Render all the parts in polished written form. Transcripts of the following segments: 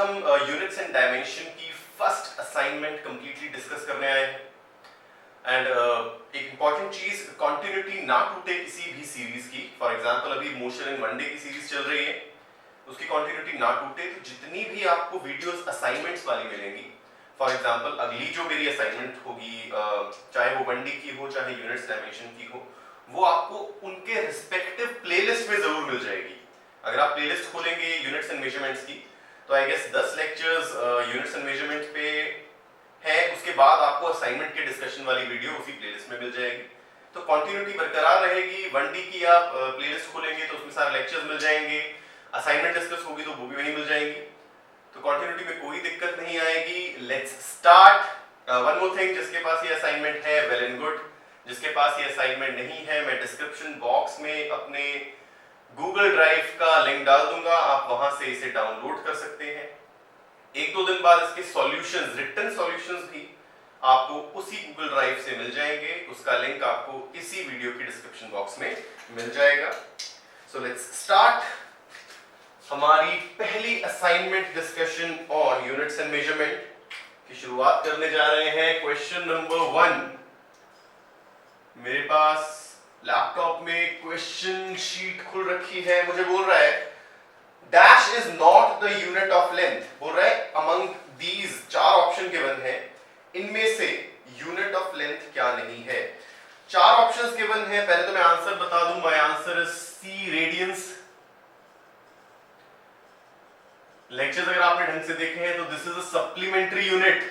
हम units and dimension की first assignment completely discuss करने आए हैं। एंड एक इंपॉर्टेंट चीज, कंटिन्यूटी ना टूटे किसी भी सीरीज की। फॉर एग्जांपल अभी मोशन इन वन डे की सीरीज चल रही है, उसकी कंटिन्यूटी ना टूटे तो जितनी भी आपको वीडियोस असाइनमेंट्स वाली मिलेंगी, फॉर एग्जांपल अगली जो मेरी असाइनमेंट होगी, चाहे वो वन डे की हो चाहे यूनिट्स डायमेंशन की हो, वो आपको उनके रिस्पेक्टिव प्लेलिस्ट में जरूर मिल जाएगी। अगर आप प्लेलिस्ट खोलेंगे यूनिट्स एंड मेजरमेंट्स की तो I guess 10 lectures units and measurement पे है, उसके बाद आपको असाइनमेंट के डिस्कशन वाली वीडियो उसी प्लेलिस्ट में मिल जाएगी। तो कंटिन्यूटी बरकरार रहेगी। वन डी की आप प्लेलिस्ट खोलेंगे तो उसमें सारे लेक्चर्स मिल जाएंगे, असाइनमेंट डिस्कस होगी तो वो भी वहीं मिल जाएंगी। तो कंटिन्यूटी में कोई दिक्कत नहीं आएगी। Let's start. One more thing, जिसके पास ये असाइनमेंट है वेल एंड गुड, जिसके पास ये असाइनमेंट नहीं है मैं डिस्क्रिप्शन बॉक्स में अपने गूगल ड्राइव का लिंक डाल दूंगा, आप वहां से इसे डाउनलोड कर सकते हैं। एक दो दिन बाद इसके सॉल्यूशंस, रिटन सॉल्यूशंस भी आपको उसी गूगल ड्राइव से मिल जाएंगे, उसका लिंक आपको इसी वीडियो के डिस्क्रिप्शन बॉक्स में मिल जाएगा। So let's start. हमारी पहली assignment discussion on units and measurement की शुरुआत करने जा रहे हैं। क्वेश्चन नंबर 1 मेरे पास लैपटॉप में क्वेश्चन शीट खुल रखी है। मुझे बोल रहा है dash is not the unit of length. बोल रहा है अमंग दीज 4 ऑप्शन गिवन है, इनमें से यूनिट ऑफ लेंथ क्या नहीं है। 4 ऑप्शंस गिवन है। पहले तो मैं आंसर बता दूं, my answer is C radians. Lectures अगर आपने ढंग से देखे हैं तो this is a supplementary unit.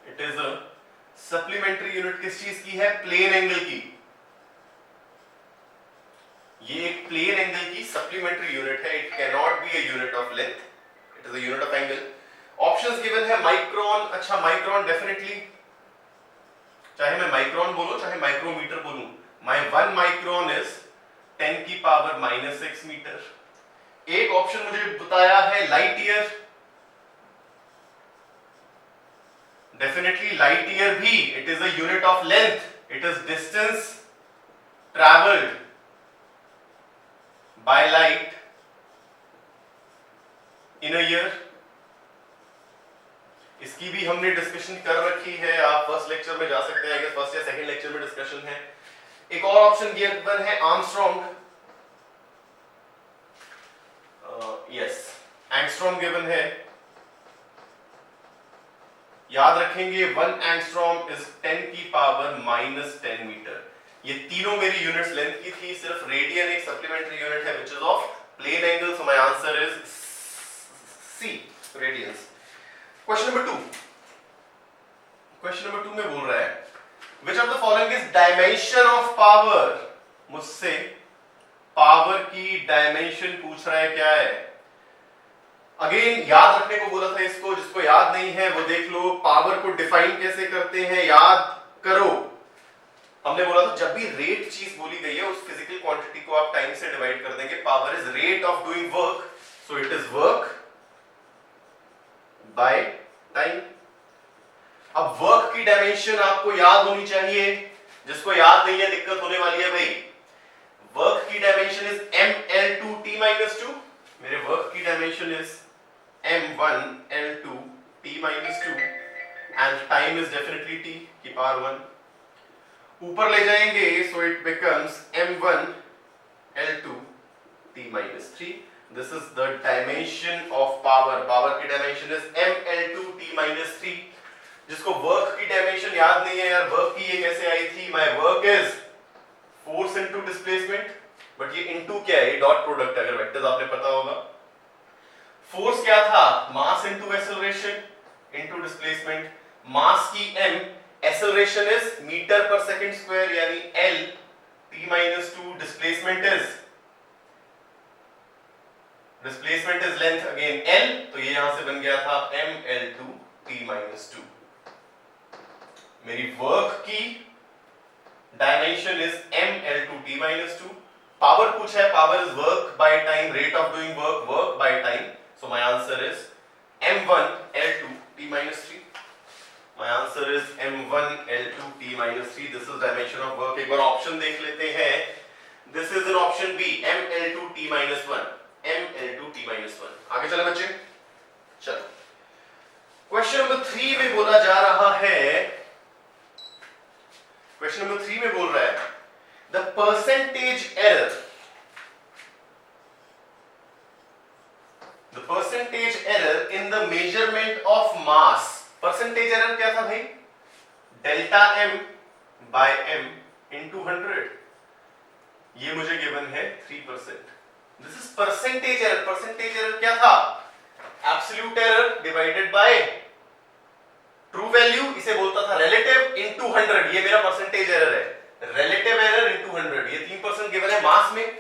It is a supplementary unit. किस चीज की है? प्लेन एंगल की। ये एक प्लेन एंगल की सप्लीमेंट्री यूनिट है। It can not be a unit of length, it is a unit of angle. Options given है माइक्रोन। अच्छा, माइक्रोन डेफिनेटली, चाहे मैं माइक्रोन बोलूं चाहे माइक्रोमीटर बोलूं, माय 1 माइक्रोन इज 10 की पावर -6 मीटर। एक ऑप्शन मुझे बताया है light year. Definitely light year भी, it is a unit of length, it is distance travelled by light in a year। इसकी भी हमने डिस्कशन कर रखी है, आप फर्स्ट लेक्चर में जा सकते हैं, फर्स्ट या सेकंड लेक्चर में डिस्कशन है। एक और ऑप्शन गिवन है आर्मस्ट्रॉन्ग। यस, एंगस्ट्रॉम गिवन है। याद रखेंगे 1 एंगस्ट्रॉम इज 10 की पावर -10 मीटर। ये तीनों मेरी यूनिट्स लेंथ की थी, सिर्फ रेडियन एक सप्लीमेंट्री यूनिट है which is of plane angle. So my answer is C, radians. Question number 2। Question number 2 में बोल रहा है which of the following is dimension of power. मुझसे पावर की डायमेंशन पूछ रहा है, क्या है? अगेन याद रखने को बोला था इसको, जिसको याद नहीं है वो देख लो। पावर को डिफाइन कैसे करते हैं याद करो। हमने बोला था जब भी रेट चीज बोली गई है उस फिजिकल क्वांटिटी को आप टाइम से डिवाइड कर देंगे। Power is rate of doing work, so it is work by time. अब वर्क की डायमेंशन आपको याद होनी चाहिए, जिसको याद नहीं है दिक्कत होने वाली है भाई। वर्क की डायमेंशन इज mL2t-2। मेरे वर्क की dimension is m1L2t-2 and time is definitely t की पावर 1। ऊपर ले जाएंगे so it becomes m1L2t-3। This is the dimension of power. Power की डायमेंशन इज mL2t-3। जिसको वर्क की डायमेंशन याद नहीं है यार, वर्क की ये कैसे आई थी? My work is force into displacement, but ये इनटू क्या है? ये डॉट प्रोडक्ट है, अगर वेक्टर्स आपने पता होगा। फोर्स क्या था? Mass into acceleration into displacement. Mass की m, acceleration is metre per second square यानी L t-2। Displacement is length again L, तो ये यहां से बन गया था mL2t-2। मेरी वर्क की डायमेंशन इज mL2t-2। पावर पूछा है, power is work by time, rate of doing work, work by time. So my answer is m1L2t-3। My answer is m1L2t-3. This is dimension of work. एक बार option देख लेते हैं। This is an option B, mL2t-1, mL2t-1। आगे चले बच्चे, चलो। Question number 3 में बोला जा रहा है, क्वेश्चन नंबर 3 में बोल रहा है the percentage error, the percentage error in the measurement of mass. Percentage error क्या था भाई? Delta M by M into 100, ये मुझे गिवन है 3%। This is percentage error. Percentage error क्या था? Absolute error divided by true value, इसे बोलता था रिलेटिव इनटू 100। ये मेरा परसेंटेज एरर है, रिलेटिव एरर इनटू 100। ये 3% गिवन है मास में,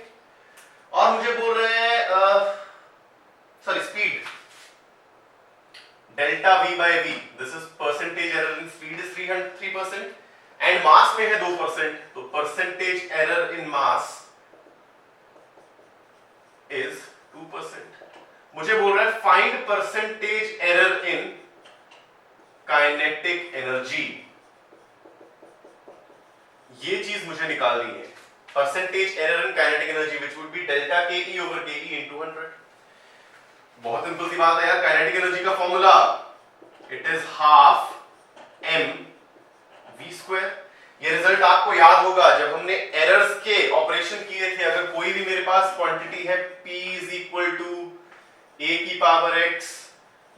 और मुझे बोल रहे हैं sorry speed, delta v by v, this is percentage error in speed is 3% and mass में है 2%, तो percentage error in mass is 2%। मुझे बोल रहा है find percentage error in kinetic energy, ये चीज मुझे निकालनी है। Percentage error in kinetic energy which would be delta K E over के ई इंटू 100। बहुत सिंपल सी बात है यार, काइनेटिक एनर्जी का formula it is half M V square. ये रिजल्ट आपको याद होगा जब हमने एरर्स के ऑपरेशन किए थे। अगर कोई भी मेरे पास क्वांटिटी है p is equal to a की पावर x,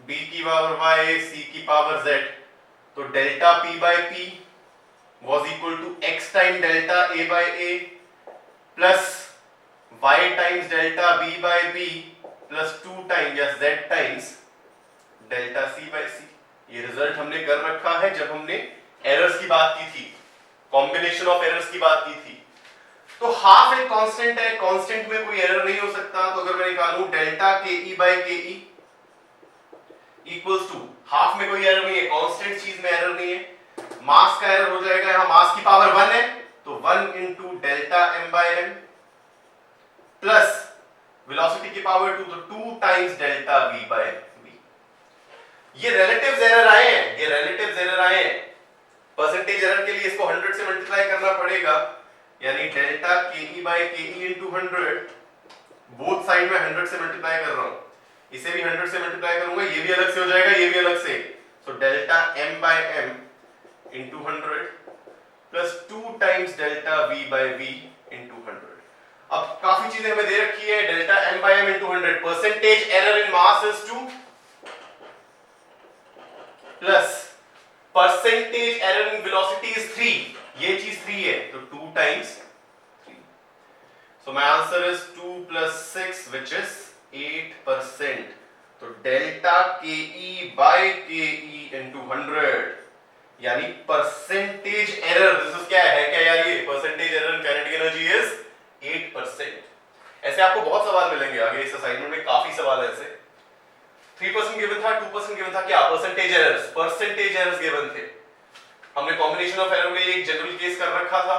b की पावर y, c की पावर z, तो delta p by p was equal to x time delta a by a plus y times delta b by b plus 2 time या z times delta c by c। ये result हमने कर रखा है जब हमने errors की बात की थी, कॉम्बिनेशन ऑफ एरर्स की बात की थी। तो हाफ एक कांस्टेंट है, कांस्टेंट में कोई एरर नहीं हो सकता। तो अगर मैं निकालूं डेल्टा के ई बाय के ई इक्वल्स टू, हाफ में कोई एरर नहीं है, कांस्टेंट चीज में एरर नहीं है। मास का एरर हो जाएगा, यहां मास की पावर 1 है तो 1 into delta M by M plus velocity की पावर 2 तो 2 times delta V by V. ये रिलेटिव्स एरर आए हैं, ये रिलेटिव्स एरर आए हैं। परसेंटेज एरर के लिए इसको 100 से मल्टीप्लाई करना पड़ेगा, यानी डेल्टा के ई बाय के ई इंटू 100, बोथ साइड में 100 से मल्टीप्लाई कर रहा हूं, इसे भी 100 से मल्टीप्लाई करूंगा, ये भी अलग से हो जाएगा, ये भी अलग से। So delta m by m into 100 plus 2 times delta v by v into 100। अब काफी चीजें हमें दे रखी है, delta m by m into 100, percentage error in mass is 2 plus percentage error in velocity is 3, ये चीज 3 है तो 2 times 3। So my answer is 2 plus 6 which is 8%। तो डेल्टा के ई बाय के ई इंटू 100 यानी परसेंटेज एरर, दिस इज क्या यार, ये percentage error in kinetic energy is 8%। ऐसे आपको बहुत सवाल मिलेंगे आगे इस असाइनमेंट में, काफी सवाल ऐसे। 3% गिवन था, 2% गिवन था, क्या परसेंटेज एरर्स गिवन थे। हमने कॉम्बिनेशन ऑफ एरर में एक जनरल केस कर रखा था,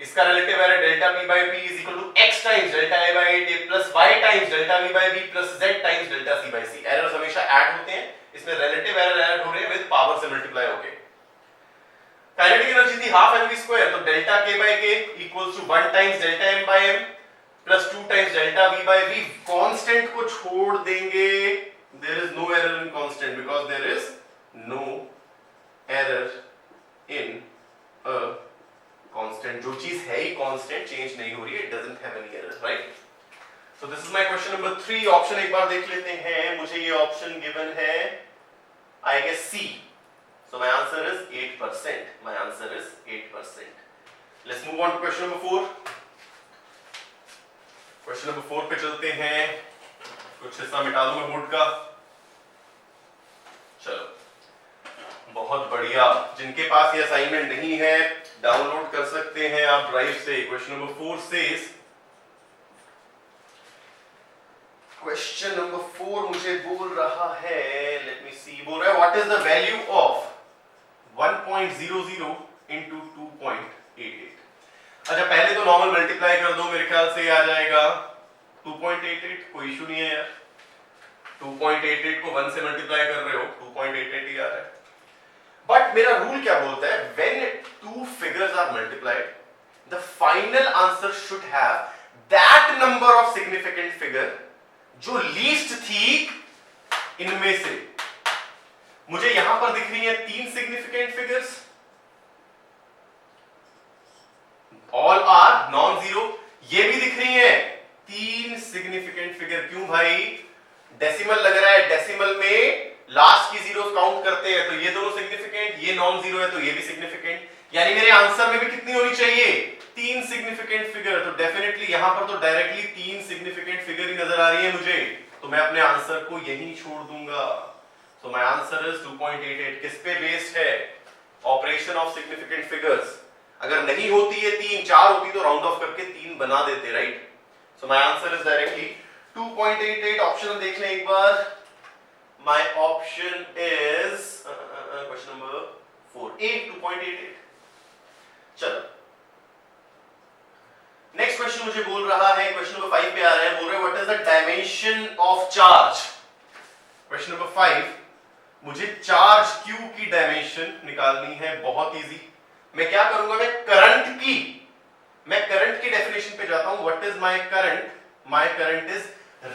इसका relative error delta p by p is equal to x times delta a by a plus y times delta v by v plus z times delta c by c। Errors हमेशा add होते हैं, इसमें relative error add हो रहे हैं with power से multiply होके। Kinetic energy थी हाफ mv स्क्वायर, तो delta k by k equals to 1 times delta m by m plus 2 times delta v by v। Constant को छोड़ देंगे, there is no error in constant because there is no error in a constant. जो चीज है ही constant, change नहीं हो रही है, it doesn't have any error, right. So this is my question number 3। Option एक बार देख लेते हैं, मुझे ये ऑप्शन गिवन है I guess C. So my answer is 8%, my answer is 8%। Let's move on to question number 4। Question number 4 पे चलते हैं, कुछ हिस्सा मिटा दूं मैं बोर्ड का। चलो बहुत बढ़िया, जिनके पास ये असाइनमेंट नहीं है डाउनलोड कर सकते हैं आप ड्राइव से। Question number 4 says, question number 4 मुझे बोल रहा है, लेट मी सी, बोल रहा है what is the value of 1.00 into 2.88। अच्छा पहले तो नॉर्मल मल्टीप्लाई कर दो, मेरे ख्याल से आ जाएगा 2.88, कोई इशू नहीं है यार। 2.88 को 1 से मल्टीप्लाई कर रहे हो, 2.88 ही आ रहा है। बट मेरा रूल क्या बोलता है, when two figures are multiplied, the final answer should have that number of significant figure जो लीस्ट थी इनमें से। मुझे यहां पर दिख रही है 3 significant figures, all are non zero. ये भी दिख रही है 3 सिग्निफिकेंट फिगर। क्यों भाई? डेसिमल लग रहा है, डेसिमल में लास्ट की जीरोस काउंट करते हैं, तो ये दोनों सिग्निफिकेंट, ये नॉन जीरो है तो ये भी सिग्निफिकेंट, यानी मेरे आंसर में भी कितनी होनी चाहिए? 3 सिग्निफिकेंट फिगर। तो डेफिनेटली यहां पर तो डायरेक्टली 3 सिग्निफिकेंट फिगर ही नजर आ रही है मुझे, तो मैं अपने आंसर को यहीं छोड़ दूंगा। सो माय आंसर इज 2.88। किस पे बेस्ड है? Operation of significant figures. अगर नहीं होती है 3, 4 होती तो राउंड ऑफ करके 3 बना देते, right? So my answer is directly 2.88। Option देख लें एक बार। My option is question number 4, A, 2.88। चलो नेक्स्ट क्वेश्चन मुझे बोल रहा है, क्वेश्चन नंबर 5 पे आ रहा है, बोल रहे हैं what is the dimension of charge. Question number 5, मुझे चार्ज Q की डायमेंशन निकालनी है, बहुत इजी। मैं क्या करूंगा? मैं करंट की डेफिनेशन पे जाता हूं। What is my current? My current is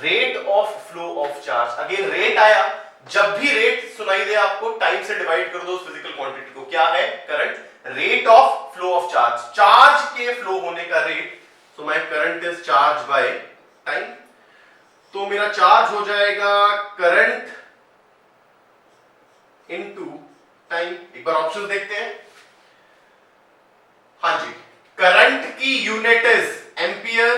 rate of flow of charge. Again rate आया, जब भी रेट सुनाई दे आपको, टाइम से डिवाइड कर दो उस फिजिकल क्वांटिटी को। क्या है? Current, rate of flow of charge, charge के फ्लो होने का rate. So my current is charge by time. तो मेरा चार्ज हो जाएगा करंट इनटू टाइम। एक बार ऑप्शन देखते हैं। हाँ जी, करंट की यूनिट इज एंपियर,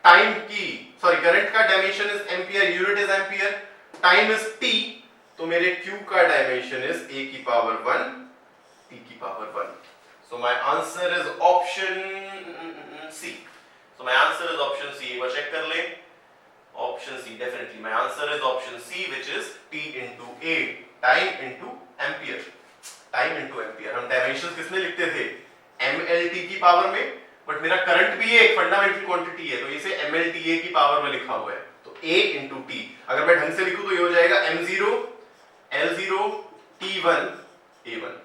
टाइम की, सॉरी, करंट का dimension is ampere, unit is ampere, time is T. तो मेरे Q का डायमेंशन इज a की पावर 1 t की power 1। So my answer is option C. So my answer is option C. एक बार check कर लें। Option C, definitely my answer is option C, which is t into a, time into ampere. Time into ampere. हम dimensions किसमें लिखते थे? mLT की power में, बट मेरा करंट भी एक फंडामेंटल क्वांटिटी है तो इसे mLTA की पावर में लिखा हुआ है, तो a into t। अगर मैं ढंग से लिखूं तो ये हो जाएगा m0 L0 T1 A1।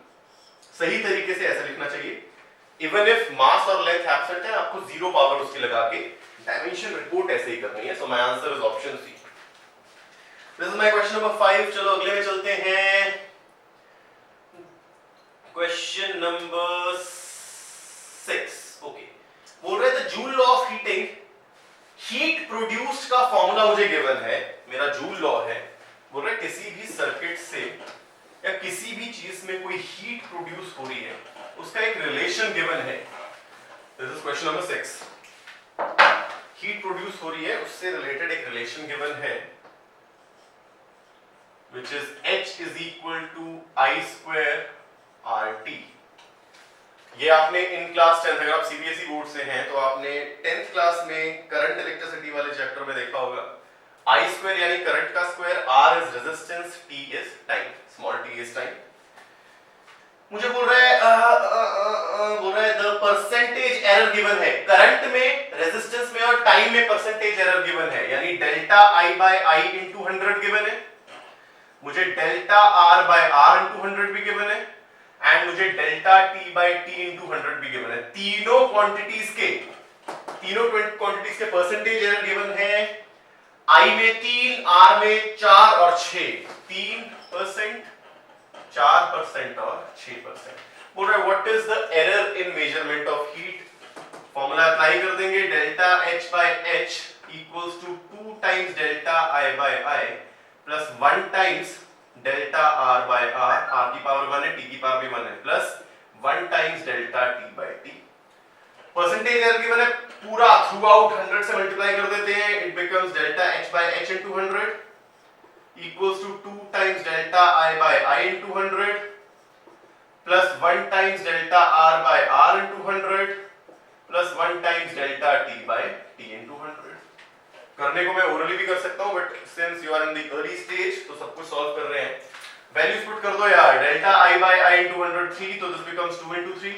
सही तरीके से ऐसा लिखना चाहिए। इवन इफ मास और लेंथ एब्सेंट है, आपको जीरो पावर उसकी लगा के डायमेंशन रिपोर्ट ऐसे ही करनी है। So my answer is option C. This is my question number 5। चलो अगले में चलते हैं। Question number 6। ओके, बोल रहे थे joule law of heating, heat produced का फॉर्मूला मुझे गिवन है, मेरा जूल लॉ है। बोल रहे किसी भी सर्किट से या किसी भी चीज में कोई हीट प्रोड्यूस हो रही है, उसका एक रिलेशन गिवन है। This is question number 6। Heat produce हो रही है, उससे रिलेटेड एक रिलेशन गिवन है, which is H is equal to I square RT। ये आपने इन क्लास 10, अगर आप सीबीएसई बोर्ड से हैं तो आपने 10th क्लास में करंट इलेक्ट्रिसिटी वाले चैप्टर में देखा होगा। I स्क्वायर यानी करंट का square, R is resistance, T is time, small t is time. मुझे बोल रहा है द परसेंटेज एरर गिवन है, करंट में, रेजिस्टेंस में और टाइम में परसेंटेज एरर गिवन है, यानी delta I by I into 100 गिवन है। मुझे delta R by R into 100 भी गिवन है, एंड मुझे delta T by T into 100 भी गिवन है। तीनों क्वांटिटीज के परसेंटेज एरर गिवन है। I में 3, R में 4 और 6, 3%, 4% और 6%। बोल रहा है what is the error in measurement of heat. Formula apply कर देंगे, delta H by H equals to 2 times delta I by I plus 1 times delta R by R, R की पावर 1 है, T की पावर भी 1 है, plus 1 times delta T by T। Percentage error given है, पूरा through out 100 से multiply कर देते हैं, it becomes delta H by H into 100 equals to 2 times delta I by I into 100 plus 1 times delta R by R into 100 plus 1 times delta T by T into 100। करने को मैं orally भी कर सकता हूं, but since you are in the early stage तो सब कुछ सॉल्व कर रहे हैं। वैल्यूज पुट कर दो यार, delta I by I into 100 3, तो this becomes 2 into 3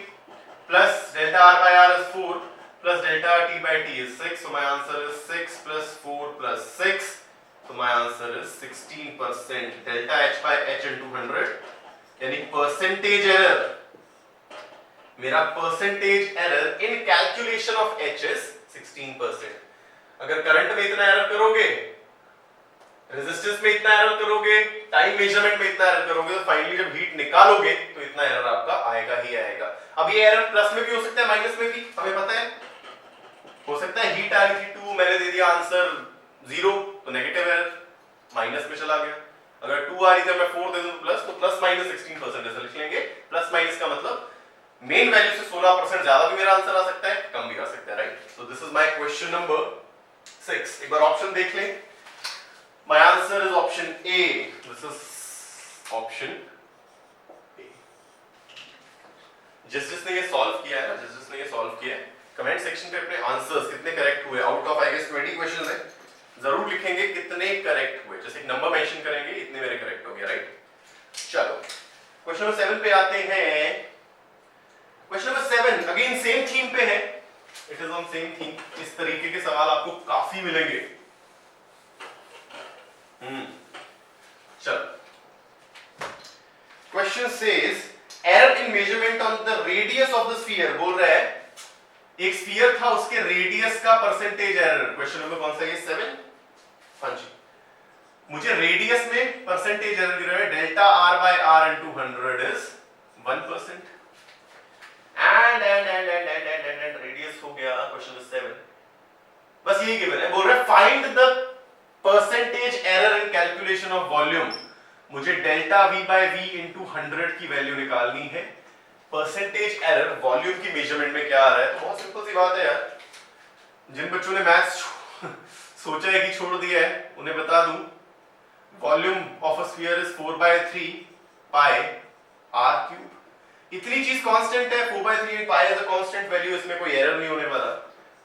plus delta R by R is 4 plus delta T by T is 6। So my answer is 6 plus 4 plus 6, so my answer is 16%। Delta H by H into 100 यानी percentage error, मेरा percentage error in calculation of H is 16%। अगर current में इतना error करोगे resistance में इतना error करोगे, time measurement में इतना एरर करोगे, तो फाइनली जब हीट निकालोगे तो इतना एरर आपका आएगा ही आएगा। अब ये एरर प्लस में भी हो सकता है, माइनस में भी, हमें पता है। हो सकता है हीट आ रही थी 2, मैंने दे दिया आंसर 0, तो नेगेटिव एरर माइनस में चला गया। अगर 2 आ रही थी मैं 4 दे दूं प्लस, तो प्लस माइनस 16% ऐसा लिख लेंगे। प्लस माइनस का मतलब मेन वैल्यू से 16% ज्यादा भी मेरा आंसर आ सकता है, कम भी आ सकता है, right. So this is my question number 6। एक बार ऑप्शन देख लें। My answer is option A. This is option A. जिसने ये सॉल्व किया है ना, जिसने ये सॉल्व किया है, कमेंट सेक्शन पे अपने आंसर्स कितने करेक्ट हुए, out of I guess 20 questions है, जरूर लिखेंगे कितने करेक्ट हुए। जैसे एक नंबर मेंशन करेंगे, इतने मेरे करेक्ट हो गए, राइट। चलो क्वेश्चन नंबर 7 पे आते हैं। Question number 7 again same theme पे है, it is on same theme. इस तरीके के सवाल आपको काफी मिलेंगे। चलो question says error in measurement on the radius of the sphere. बोल रहा है एक स्फीयर था, उसके रेडियस का परसेंटेज एरर। क्वेश्चन नंबर कौन सा है? 7। हाँ जी, मुझे रेडियस में परसेंटेज एरर गिरा है, delta R by R into 100 is 1%। And radius हो गया क्वेश्चन नंबर 7। बस यही गिवन है। बोल रहा है find the percentage error in calculation of volume. मुझे delta V by V into 100 की वैल्यू निकालनी है। परसेंटेज एरर वॉल्यूम की मेजरमेंट में क्या आ रहा है? तो बहुत सिंपल सी बात है यार, जिन बच्चों ने मैथ्स सोचा है कि छोड़ दिया है उन्हें बता दूं, volume of a sphere is 4/3 pi R cube. इतनी चीज कांस्टेंट है, 4/3 pi is a constant value, इसमें कोई एरर नहीं होने वाला।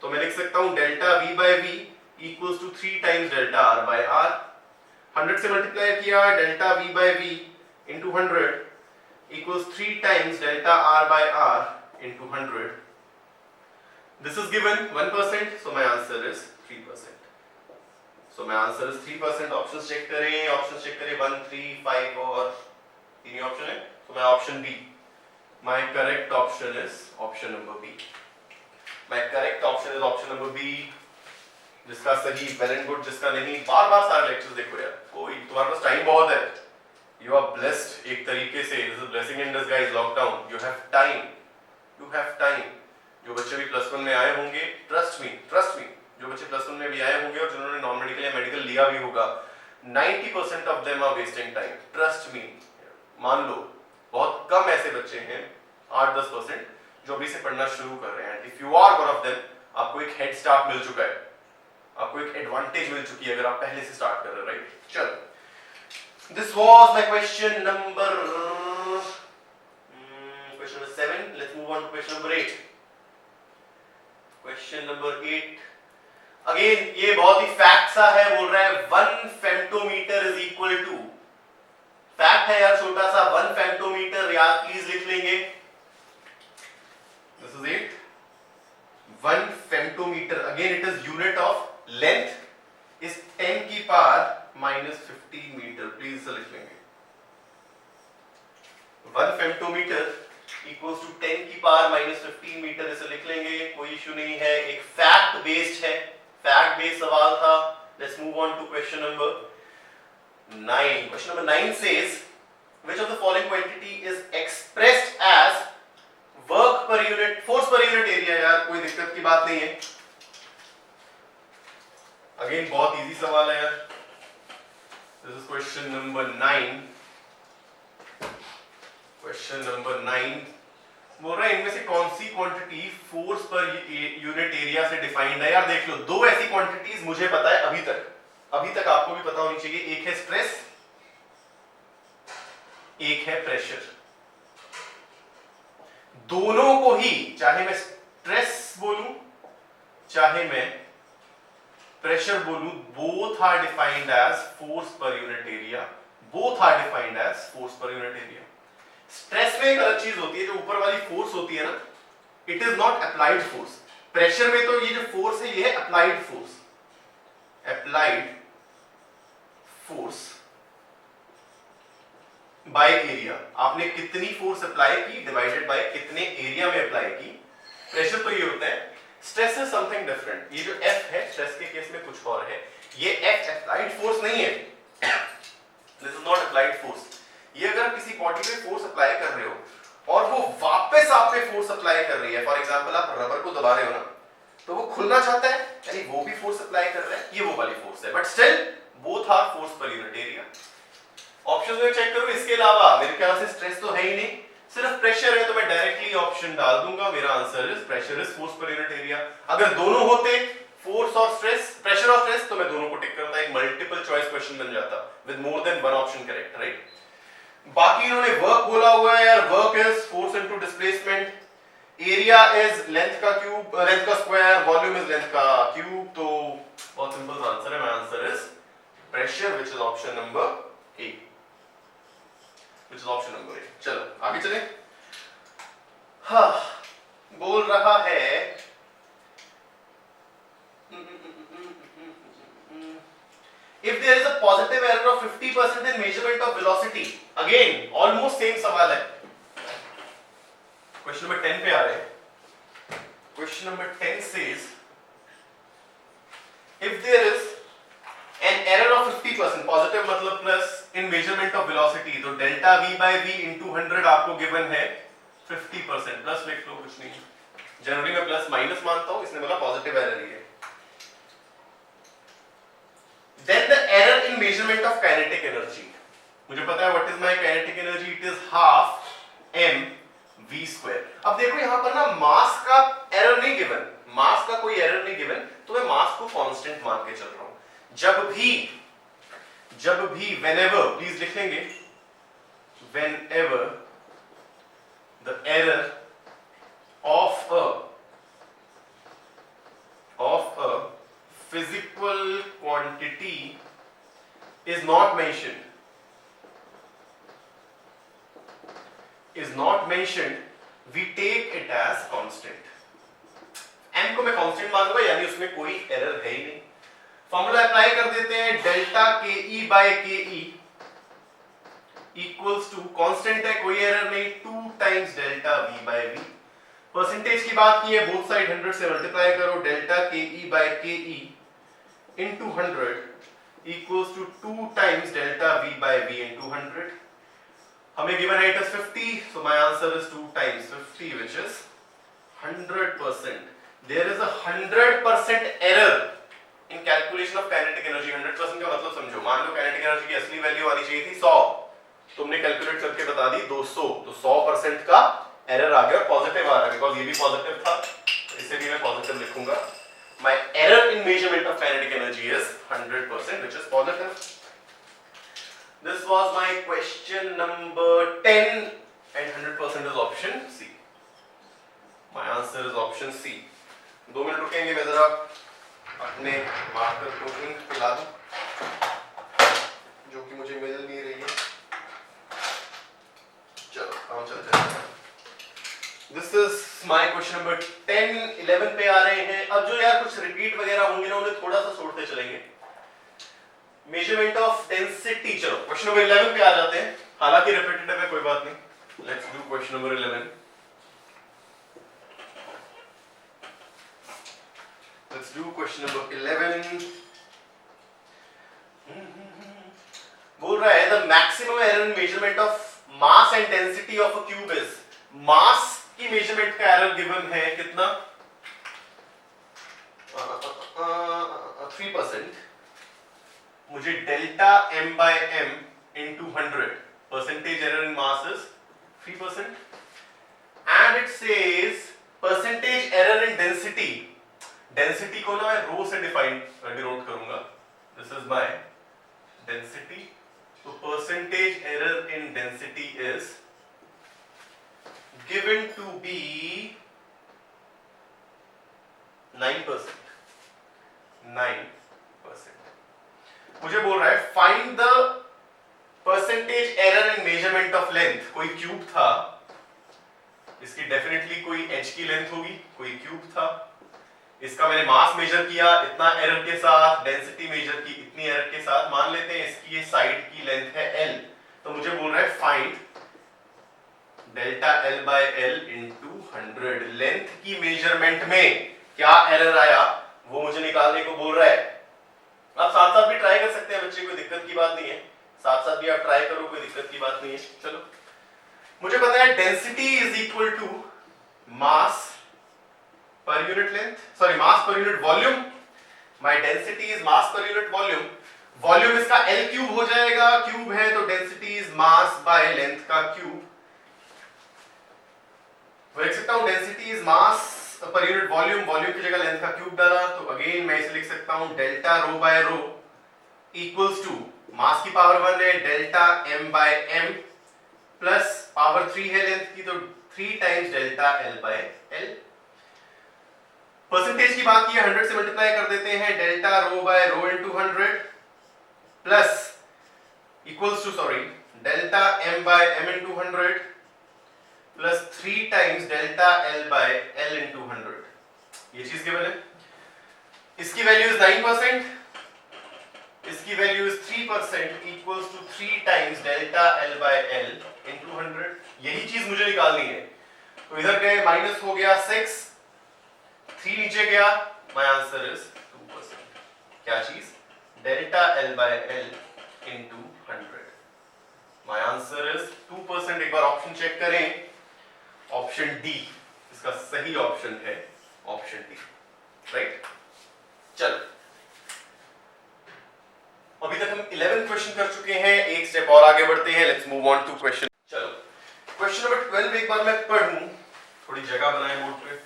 तो मैं लिख सकता हूं delta V by V equals to 3 times delta R by R. 100 से मल्टीप्लाई किया, delta V by V into 100 equals 3 times delta r by r into 100. This is given 1%, so my answer is 3%. So my answer is 3%. Options check करें, options check करें, 1, 3, 5 और 3 option है। So my option B. My correct option is option number B. My correct option is option number B. जिसका सही well and good, जिसका नहीं बार-बार सारे लेक्चर्स देखो यार, कोई तुम्हारे पास टाइम बहुत है। You are blessed एक तरीके से, this is blessing in disguise, lockdown, you have time, you have time। जो बच्चे भी +1 में आए होंगे, trust me, जो बच्चे +1 में भी आए होंगे और जिन्होंने नॉन मेडिकल या मेडिकल लिया भी होगा, 90% of them are wasting time, trust me। मान लो बहुत कम ऐसे बच्चे हैं, 8-10% जो अभी से पढ़ना शुरू कर रहे हैं। If you are one of them, आपको एक हेड स्टार्ट मिल चुका है, आपको एक एडवांटेज मिल चुकी है अगर आप पहले से स्टार्ट कर रहे हो, राइट। चलो this was my question number 7. Let's move on to question number 8. Question number 8 again ये बहुत ही फैक्ट सा है। बोल रहा है 1 फेम्टोमीटर इज इक्वल टू, फैक्ट है यार छोटा सा, 1 फेम्टोमीटर याद प्लीज लिख लेंगे। This is 8. 1 femtometre again it is unit of length is 10 की पावर -15 मीटर, प्लीज इसे लिख लेंगे। 1 फेम्टोमीटर इक्वल्स टू 10 की पावर -15 मीटर, इसे लिख लेंगे, कोई इशू नहीं है। एक फैक्ट बेस्ड है, फैक्ट बेस्ड सवाल था। Let's move on to question number 9. Question number 9 says which of the following quantity is expressed as work per unit, force per unit area. यार कोई दिक्कत की बात नहीं है, अगेन बहुत इजी सवाल है यार। This is question number 9. Question number 9 बोल रहा है इनमें से कौन सी quantity force per unit area से डिफाइंड है। यार देख लो, दो ऐसी क्वांटिटीज मुझे पता है अभी तक आपको भी पता होनी चाहिए। एक है स्ट्रेस, एक है प्रेशर। दोनों को ही, चाहे मैं स्ट्रेस बोलूं चाहे मैं प्रेशर बोलूं, both are defined as force per unit area, both are defined as force per unit area। Stress में एक अलग चीज होती है, जो ऊपर वाली फोर्स होती है ना, it is not applied force. Pressure में तो ये जो फोर्स है ये है applied force, applied force by area. आपने कितनी फोर्स अप्लाई की डिवाइडेड बाय कितने एरिया में अप्लाई की। प्रेशर तो ये होता है, स्ट्रेस इज समथिंग डिफरेंट। ये जो F है स्ट्रेस के केस में कुछ और है, ये F अप्लाइड फोर्स नहीं है, this is not applied force. ये अगर किसी बॉडी में फोर्स अप्लाई कर रहे हो और वो वापस आप पे फोर्स अप्लाई कर रही है, फॉर एग्जांपल आप रबर को दबा रहे हो ना, तो वो खुलना चाहता है, यानी वो भी फोर्स अप्लाई कर रहा है, ये वो वाली फोर्स है, but still both are force per unit area. Options में चेक करो, इसके अलावा मेरे ख्याल से स्ट्रेस तो है ही नहीं, सिर्फ प्रेशर है, तो मैं डायरेक्टली ऑप्शन डाल दूंगा, मेरा answer is pressure is force per unit area. अगर दोनों होते फोर्स और स्ट्रेस, प्रेशर और स्ट्रेस, तो मैं दोनों को टिक करता, एक मल्टीपल चॉइस क्वेश्चन बन जाता with more than one option correct, right. बाकी इन्होंने वर्क बोला हुआ है यार, work is force into displacement, area is length का क्यूब, लेंथ का स्क्वायर, वॉल्यूम इज लेंथ का क्यूब, तो बहुत सिंपल आंसर है, my answer is pressure which is option number A, which is option number A. चलो आगे चलें। हाँ, बोल रहा है if there is a positive error of 50% in measurement of velocity, again almost same सवाल है, क्वेश्चन नंबर 10 पे आ रहे हैं। Question number 10 says if there is an error of 50%, positive मतलब plus, in measurement of velocity, तो delta v by v into 100 आपको given है 50%, plus लिख लो, कुछ नहीं, जनरली मैं प्लस माइनस मानता हूं, इसने बोला पॉजिटिव एरर ही है। Then the error in measurement of kinetic energy, मुझे पता है what is my kinetic energy, it is half m v square। अब देखो यहाँ पर ना मास का एरर नहीं गिवन, मास का कोई एरर नहीं गिवन, तो मैं मास को कांस्टेंट मान के चल रहा हूं। जब भी whenever, प्लीज लिख लेंगे, whenever the error of a physical quantity is not mentioned, we take it as constant। m को मैं कांस्टेंट मान लूंगा, यानी उसमें कोई एरर है ही नहीं। फॉर्मूला अप्लाई कर देते हैं, डेल्टा के ई बाय के ई इक्वल्स टू, कांस्टेंट है, कोई एरर नहीं, 2 times delta V by V. Percentage की बात की है, बोथ साइड 100 से मल्टीप्लाई करो, डेल्टा के ई बाय के ई into 100 equals to 2 times delta v by v into 100। हमें given है it is 50, so my answer is 2 times 50 which is 100%। There is a 100% error in calculation of kinetic energy। 100% का मतलब समझो, मान लो kinetic energy की असली value आनी चाहिए थी 100, तुमने कैलकुलेट करके बता दी 200, तो 100% का एरर आ गया, पॉजिटिव आ रहा है, बिकॉज ये भी पॉजिटिव था, इसे भी मैं पॉजिटिव लिखूंगा। My error in measurement of kinetic energy is 100%, which is positive। This was my question number 10, and 100% is option C। My answer is option C। 2 minute रुकेंगे, मैं जरा अपने मार्कर को इंक पिला दूं, जो कि मुझे मिल नहीं रही है। चलो काम चलते हैं। This is my question number 10, 11 पे आ रहे हैं। अब जो यार कुछ रिपीट वगैरह होंगे ना, उन्हें थोड़ा सा छोड़ते चलेंगे। मेजरमेंट ऑफ डेंसिटी, चलो क्वेश्चन नंबर 11 पे आ जाते हैं, हालांकि रिपीटेटिव है, कोई बात नहीं। Let's do question number 11। Let's do question number 11। बोल रहा है the maximum error in measurement of mass and density of a cube is, mass की मेजरमेंट का एरर गिवन है कितना, 3%। मुझे delta m by m into 100, percentage error in mass is 3%, and it says percentage error in density, density को ना मैं रो से denote करूंगा, this is my density, so percentage error in density is given to be 9%। 9%। मुझे बोल रहा है find the percentage error in measurement of length. कोई क्यूब था, इसकी डेफिनेटली कोई एज की लेंथ होगी, कोई क्यूब था, इसका मैंने मास मेजर किया इतना एरर के साथ, डेंसिटी मेजर की इतनी एरर के साथ, मान लेते हैं इसकी ये साइड की लेंथ है l, तो मुझे बोल रहा है find delta l by l into 100। Length की मेजरमेंट में क्या एरर आया वो मुझे निकालने को बोल रहा है। आप साथ साथ भी ट्राई कर सकते हैं बच्चे, कोई दिक्कत की बात नहीं है, साथ साथ भी आप ट्राई करो, कोई दिक्कत की बात नहीं है। चलो, मुझे पता है density is equal to mass per unit length, sorry mass per unit volume. My density is mass per unit volume. Volume इसका L क्यूब हो जाएगा, क्यूब है तो density is mass by length का क्यूब। लिख सकता हूं density is mass per unit volume, volume की जगह लेंथ का क्यूब डाला तो अगेन मैं इसे लिख सकता हूं delta rho by rho equals to mass की पावर 1 है delta m by m plus power 3 है लेंथ की तो 3 times delta l by l। Percentage की बात की 100 से मल्टीप्लाई कर देते हैं, delta rho by rho into 100 plus equals to sorry delta m by m into 100 plus 3 times delta l by l into 100। ये चीज गिवन है। इसकी वैल्यू इज 9%, इसकी value is 3% equals to 3 times delta l by l into 100। यही चीज मुझे निकालनी है। तो इधर गए माइनस हो गया 6, 3 नीचे गया, माय आंसर इज 2%। क्या चीज? Delta l by l into 100। My answer is 2%। एक बार ऑप्शन चेक करें, ऑप्शन डी इसका सही ऑप्शन है, ऑप्शन डी, राइट। चलो, अभी तक हम 11 क्वेश्चन कर चुके हैं, एक स्टेप और आगे बढ़ते हैं। Let's move on to question. चलो, क्वेश्चन नंबर 12 एक बार मैं पढ़ूं, थोड़ी जगह बनाए बोर्ड पे।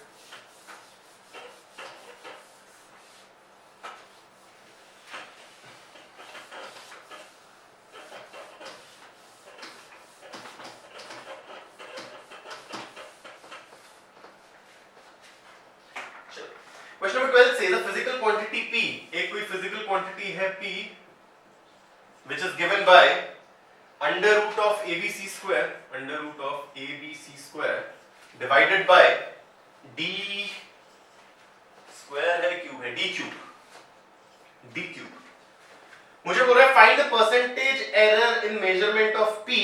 Question number 12 says a physical quantity P, एक कोई physical quantity है P, which is given by under root of ABC square, under root of ABC square divided by D square है, क्यूब है, D cube, D cube। मुझे बोल रहा है find the percentage error in measurement of P।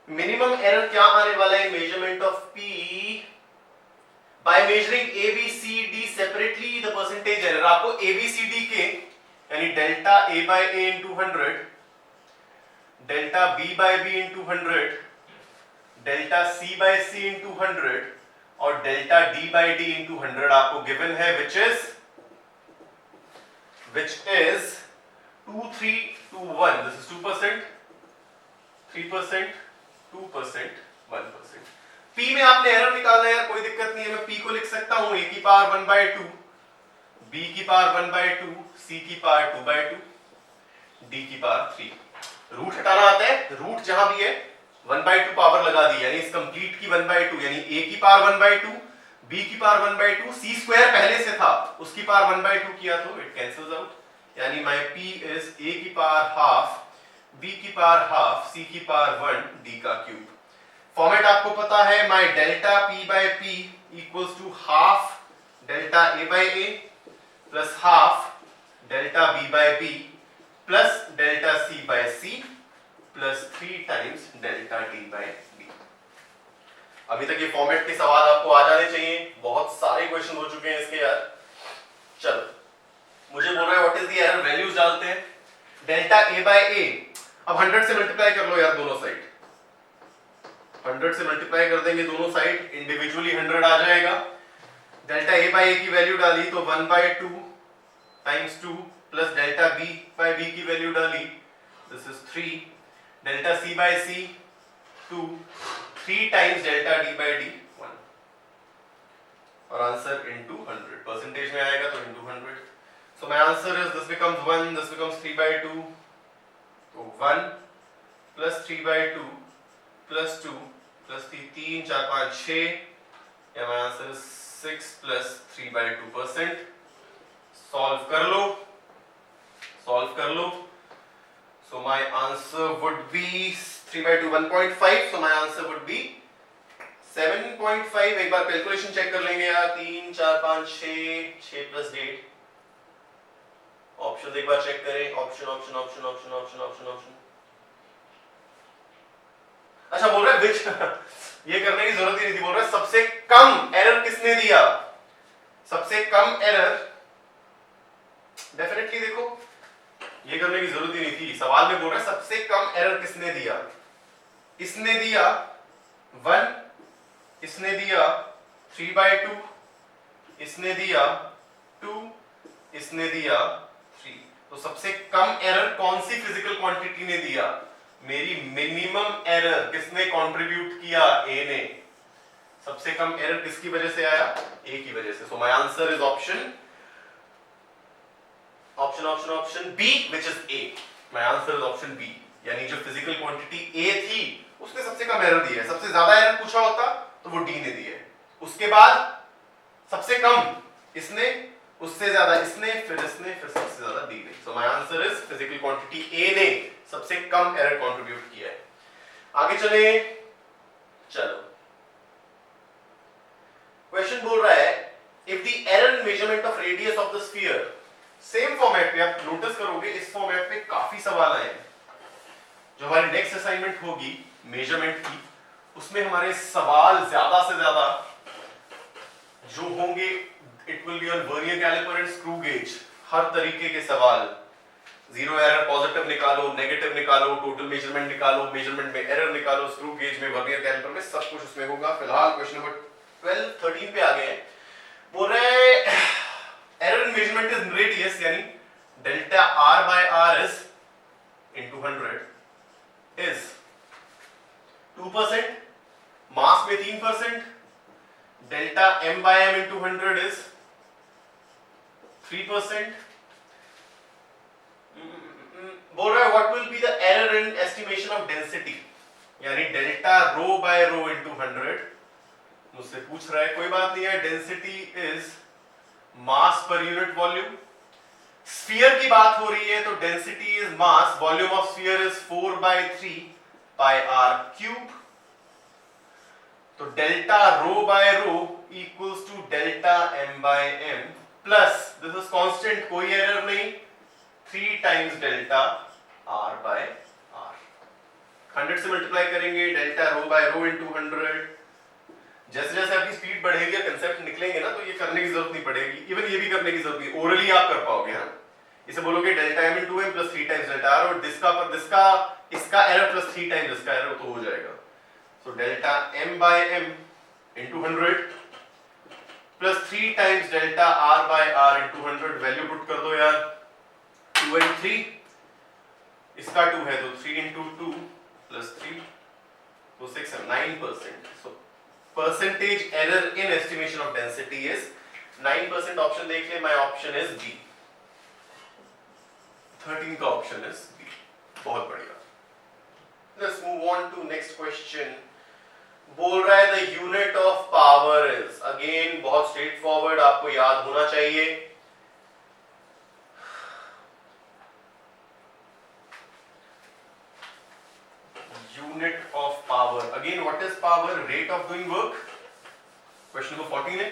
Minimum error क्या आने वाला है measurement of P by measuring A, B, C, D separately the percentage error। आपको A, B, C, D के यानी delta A by A into 100, delta B by B into 100, delta C by C into 100 और delta D by D into 100 आपको given है, which is 2, 3, 2, 1। This is 2%, 3%, 2%, 1%। P में आपने error निकालना है यार, कोई दिक्कत नहीं है, मैं P को लिख सकता हूं a की पावर 1/2, B की पावर 1/2, C की पावर 2/2, D की पावर 3। रूट हटाना आता है, रूट जहां भी है 1/2 पावर लगा दी, यानी इस कंप्लीट की 1/2, यानी a की पावर 1/2, B की पावर 1/2, C स्क्वायर पहले से था उसकी पावर 1/2 किया तो इट कैंसल्स आउट, यानी माय P इज a की पावर हाफ, B की पावर हाफ, C की पावर 1, D का क्यूब। फॉर्मेट आपको पता है, my delta P by P equals to half delta A by A plus half delta B by B plus delta C by C plus 3 times delta D by D। अभी तक ये format के सवाल आपको आ जाने चाहिए, बहुत सारे क्वेश्चन हो चुके हैं इसके यार। चलो, मुझे बोल रहा है what is the error, values डालते हैं। डेल्टा A बाय A, अब 100 से मल्टीप्लाई कर लो यार दोनों साइड, 100 से मल्टीप्लाई कर देंगे दोनों साइड, इंडिविजुअली 100 आ जाएगा। डेल्टा A बाय A की वैल्यू डाली तो 1/2 times 2 plus delta B by B की वैल्यू डाली, this is 3, delta C by C 2, 3 times delta D by D 1 और आंसर इनटू 100। परसेंटेज में आएगा तो into 100। So my answer is this becomes 1, this becomes 3/2, तो 1 plus 3/2 plus 2 plus 3, 4, 5, 6, या my answer is 6 plus 3/2%। Solve कर लो, solve कर लो। So my answer would be 3/2 1.5, so my answer would be 7.5। एक बार कैलकुलेशन चेक कर लेंगे यार, 3, 4, 5, 6 प्लस 8। ऑप्शन एक बार चेक करें, option option option option option option option. अच्छा बोल रहा है विच ये करने की जरूरत ही नहीं थी, बोल रहा है सबसे कम एरर किसने दिया, सबसे कम एरर डेफिनेटली देखो ये करने की जरूरत ही नहीं थी, सवाल में बोल रहा है सबसे कम एरर किसने दिया, इसने दिया 1, इसने दिया 3/2, इसने दिया 2, इसने दिया 3। तो सबसे कम एरर कौन सी फिजिकल क्वांटिटी ने दिया, मेरी मिनिमम एरर किसने कंट्रीब्यूट किया, ए ने। सबसे कम एरर किसकी वजह से आया, ए की वजह से। So my answer is option B which is A. My answer is option B, यानी जो फिजिकल क्वांटिटी ए थी उसने सबसे कम एरर दी है। सबसे ज्यादा एरर पूछा होता तो वो डी ने दी है, उसके बाद सबसे कम इसने, उससे ज्यादा इसने, फिर इसने, फिर सबसे ज्यादा डी ने। So my answer is physical quantity A ने सबसे कम एरर कंट्रीब्यूट किया है। आगे चले, चलो क्वेश्चन बोल रहा है if the error in measurement of radius of the sphere, same format पे आप नोटिस करोगे इस फॉर्मेट पे काफी सवाल आए हैं। जो हमारी नेक्स्ट असाइनमेंट होगी मेजरमेंट की, उसमें हमारे सवाल ज्यादा से ज्यादा जो होंगे it will be on vernier calliper and screw gauge. हर तरीके के सवाल, जीरो एरर, पॉजिटिव निकालो, नेगेटिव निकालो, टोटल मेजरमेंट निकालो, मेजरमेंट में एरर निकालो, स्क्रू गेज में, वर्नियर कैलिपर में, सब कुछ उसमें होगा। फिलहाल क्वेश्चन नंबर 12, 13 पे आ गए हैं। बोल रहे error in measurement is radius, यानी delta r by r is into 100 is 2%, mass में 3%, delta m by m into 100 is 3%। बोल रहा है what will be the error in estimation of density, यानी delta rho by rho into 100। मुझसे पूछ रहा है, कोई बात नहीं है, density is mass per unit volume. Sphere की बात हो रही है तो density is mass, volume of sphere is 4/3 pi R cube. तो delta rho by rho equals to delta m by m plus, this is constant, कोई error नहीं, 3 times delta r by r। 100 से मल्टीप्लाई करेंगे, delta rho by rho into 100। जैसे जैसे आपकी speed बढ़ेगी, concept निकलेंगे ना, तो ये करने की जरूरत नहीं पड़ेगी, इवन ये भी करने की जरूरत नहीं, ओरली आप कर पाओगे। हाँ, इसे बोलोगे delta m into m plus 3 times delta r, और दिसका पर दिसका, इसका एरर प्लस 3 टाइम्स इसका एरर, तो हो जाएगा। सो delta m by m into 100 plus 3 times delta r by r into 100। Value put कर दो यार, 2 and 3, इसका 2 है तो 3 into 2 plus 3 तो 6 है, 9%। so percentage error in estimation of density is 9%। Option देख ले, my option is B, 13 का ऑप्शन is B। बहुत बढ़िया। Let's move on to next question। बोल रहा है the unit of power is, again बहुत स्ट्रेट फॉरवर्ड, आपको याद होना चाहिए। Unit of power, again what is power, rate of doing work। Question number 14 है।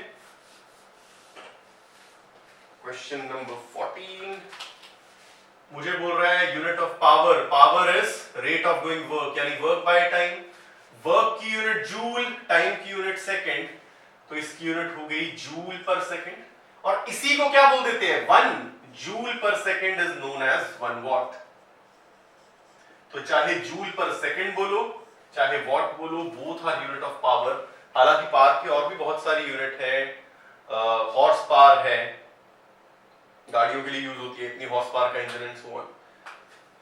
Question number 14 मुझे बोल रहा है unit of power, power is rate of doing work, यानी वर्क बाय टाइम। वर्क की यूनिट जूल, टाइम की unit second, तो इसकी यूनिट हो गई जूल पर सेकंड। और इसी को क्या बोल देते हैं, 1 joule per second is known as 1 watt. तो चाहे जूल पर सेकंड बोलो, चाहे वॉट बोलो, both are unit of power. हालांकि पावर की और भी बहुत सारी यूनिट है, हॉर्स पावर है, गाड़ियों के लिए यूज होती है, इतनी हॉर्स पावर का इंजन एंड सो ऑन।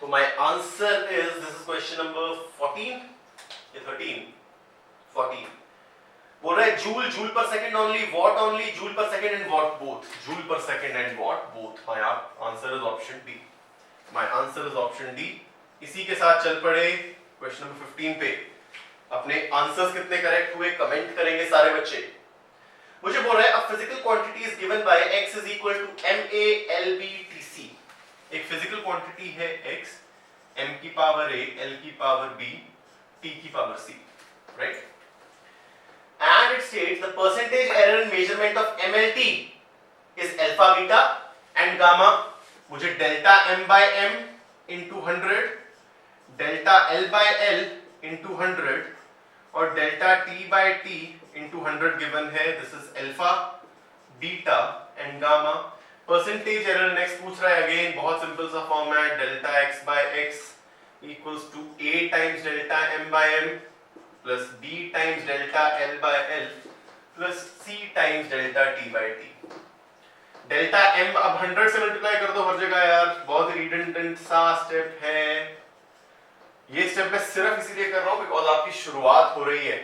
तो my answer is, this is question number 14 या 13, 14। बोल रहा है joule, joule per second only, what only, joule per second and what both, joule per second and what both. My answer is option D, my answer is option D. इसी के साथ चल पड़े question number 15 पे। अपने answers कितने correct हुए comment करेंगे सारे बच्चे। मुझे बोल रहा है a physical quantity is given by x is equal to ma lb tc। एक फिजिकल क्वांटिटी है x, m की पावर a, l की पावर b, t की power c, right. And it states the percentage error in measurement of mlt is alpha beta and gamma. मुझे delta m by m into 100, delta l by l into 100 और delta t by t into 100 गिवन है। This is alpha, beta and gamma. Percentage error next पूछ रहा है, again बहुत simple सा form है, delta X by X equals to a times delta m by m plus b times delta l by l plus c times delta t by t। Delta m अब 100 से multiply कर दो हर जगह यार, बहुत redundant सा step है। ये स्टेप मैं सिर्फ इसीलिए कर रहा हूं बिकॉज आपकी शुरुआत हो रही है।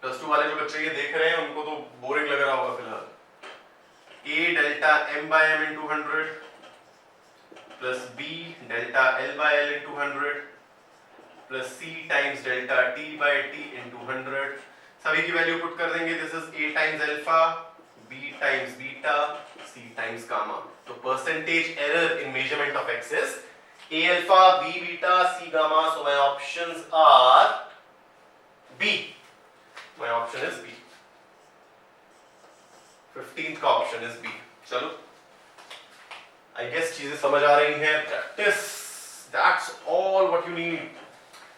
प्लस 2 वाले जो बच्चे ये देख रहे हैं उनको तो बोरिंग लग रहा होगा फिलहाल। a delta m by m into 100 plus b delta l by l into 100 plus c times delta t by t into 100। सभी की वैल्यू पुट कर देंगे। This is a times alpha, b times beta, c times gamma. तो percentage error in measurement of x is a alpha, b beta, c gamma. So my options are b। My option is b। 15th का option is B. चलो I guess चीजें समझ आ रही हैं। Practice, that's all what you need.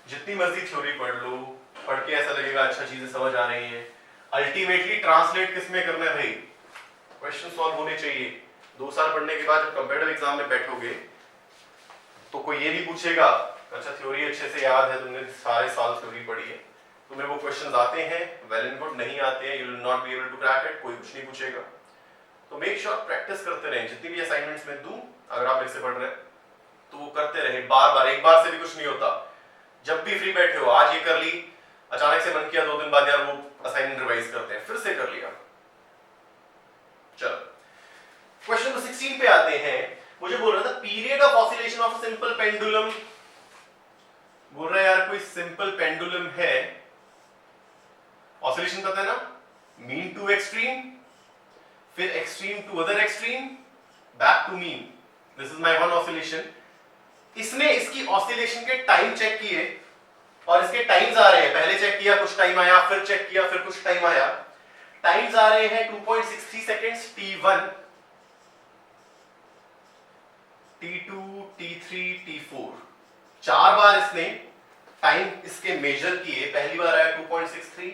जितनी मर्जी theory पढ़ लो, पढ़ के ऐसा लगेगा अच्छा चीजें समझ आ रही हैं। अल्टीमेटली ट्रांसलेट किस में करना है भाई? क्वेश्चन सॉल्व होने चाहिए। 2 साल पढ़ने के बाद जब कंपेटिटिव एग्जाम में बैठोगे तो कोई ये नहीं पूछेगा अच्छा थ्योरी अच्छे से याद है, तुमने सारे साल थ्योरी पढ़ी है, तुम्हें वो क्वेश्चंस आते हैं, वेल एंड गुड। नहीं आते हैं, you will not be able to crack it, कोई कुछ नहीं पूछेगा। तो मेक श्योर प्रैक्टिस करते रहें। जितनी भी असाइनमेंट्स में दूं, अगर आप इससे पढ़ रहे हैं तो वो करते रहें बार बार। एक बार से भी कुछ नहीं होता। जब भी फ्री बैठे हो, आज ये कर ली, अचानक से मन किया 2 दिन बाद यार वो असाइनमेंट रिवाइज करते हैं, फिर से कर लिया। चलो क्वेश्चन नंबर 16 पे आते हैं। मुझे बोल रहा था period of oscillation of a simple pendulum. बोल रहा है यार कोई सिंपल पेंडुलम है, ऑसिलेशन पता है ना, मीन टू एक्सट्रीम, फिर extreme to other extreme, back to mean. This is my one oscillation. इसने इसकी ऑसिलेशन के टाइम चेक किए और इसके टाइम्स आ रहे हैं। पहले चेक किया, कुछ टाइम आया, फिर चेक किया, फिर कुछ टाइम आया। टाइम्स आ रहे हैं 2.63 seconds t1, t2, t3, t4। 4 बार इसने टाइम इसके मेजर किए। पहली बार आया 2.63,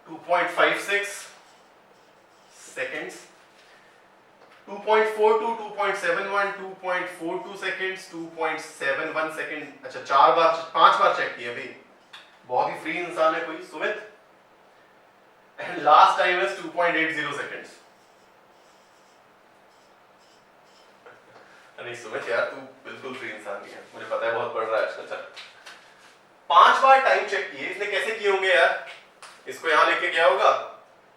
2.56 सेकेंड्स, 2.42, 2.71, 2.42 सेकेंड्स, 2.71 सेकेंड। अच्छा 5 बार चेक किया भाई, बहुत ही फ्री इंसान है कोई, Sumit. And last time is 2.80 seconds. नहीं सुमित यार तू बिल्कुल फ्री इंसान नहीं है, मुझे पता है बहुत पढ़ रहा है आजकल। चल 5 बार टाइम चेक किए। इसने कैसे किए होंगे यार? इसको यहां लेके गया होगा,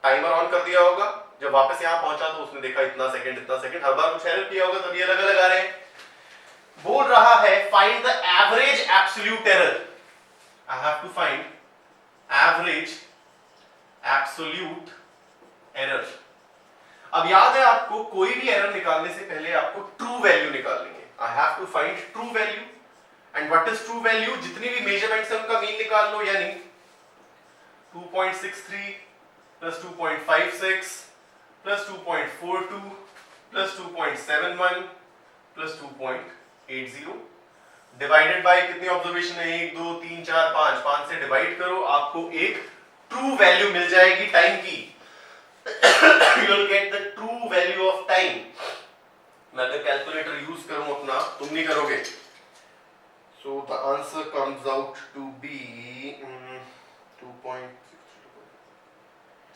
टाइमर ऑन कर दिया होगा, जब वापस यहां पहुंचा तो उसने देखा इतना सेकंड इतना सेकंड, हर बार कुछ एरर किया होगा, तब ये अलग अलग आ रहे हैं। बोल रहा है find the average absolute error. I have to find average absolute error. अब याद है आपको, कोई भी एरर निकालने से पहले आपको ट्रू वैल्यू निकालनी है। I have to find true value. And what is true value? जितनी भी मेजरमेंट्स हैं उनका मीन निकाल लो, यानी 2.63 plus 2.56 plus 2.42 plus 2.71 plus 2.80 divided by कितनी ऑब्जर्वेशन है? 1 2 3 4 5। 5 से डिवाइड करो, आपको एक ट्रू वैल्यू मिल जाएगी टाइम की। You will get the true value of time. मैं अगर कैलकुलेटर यूज करूं अपना, तुम नहीं करोगे। So the answer comes out to be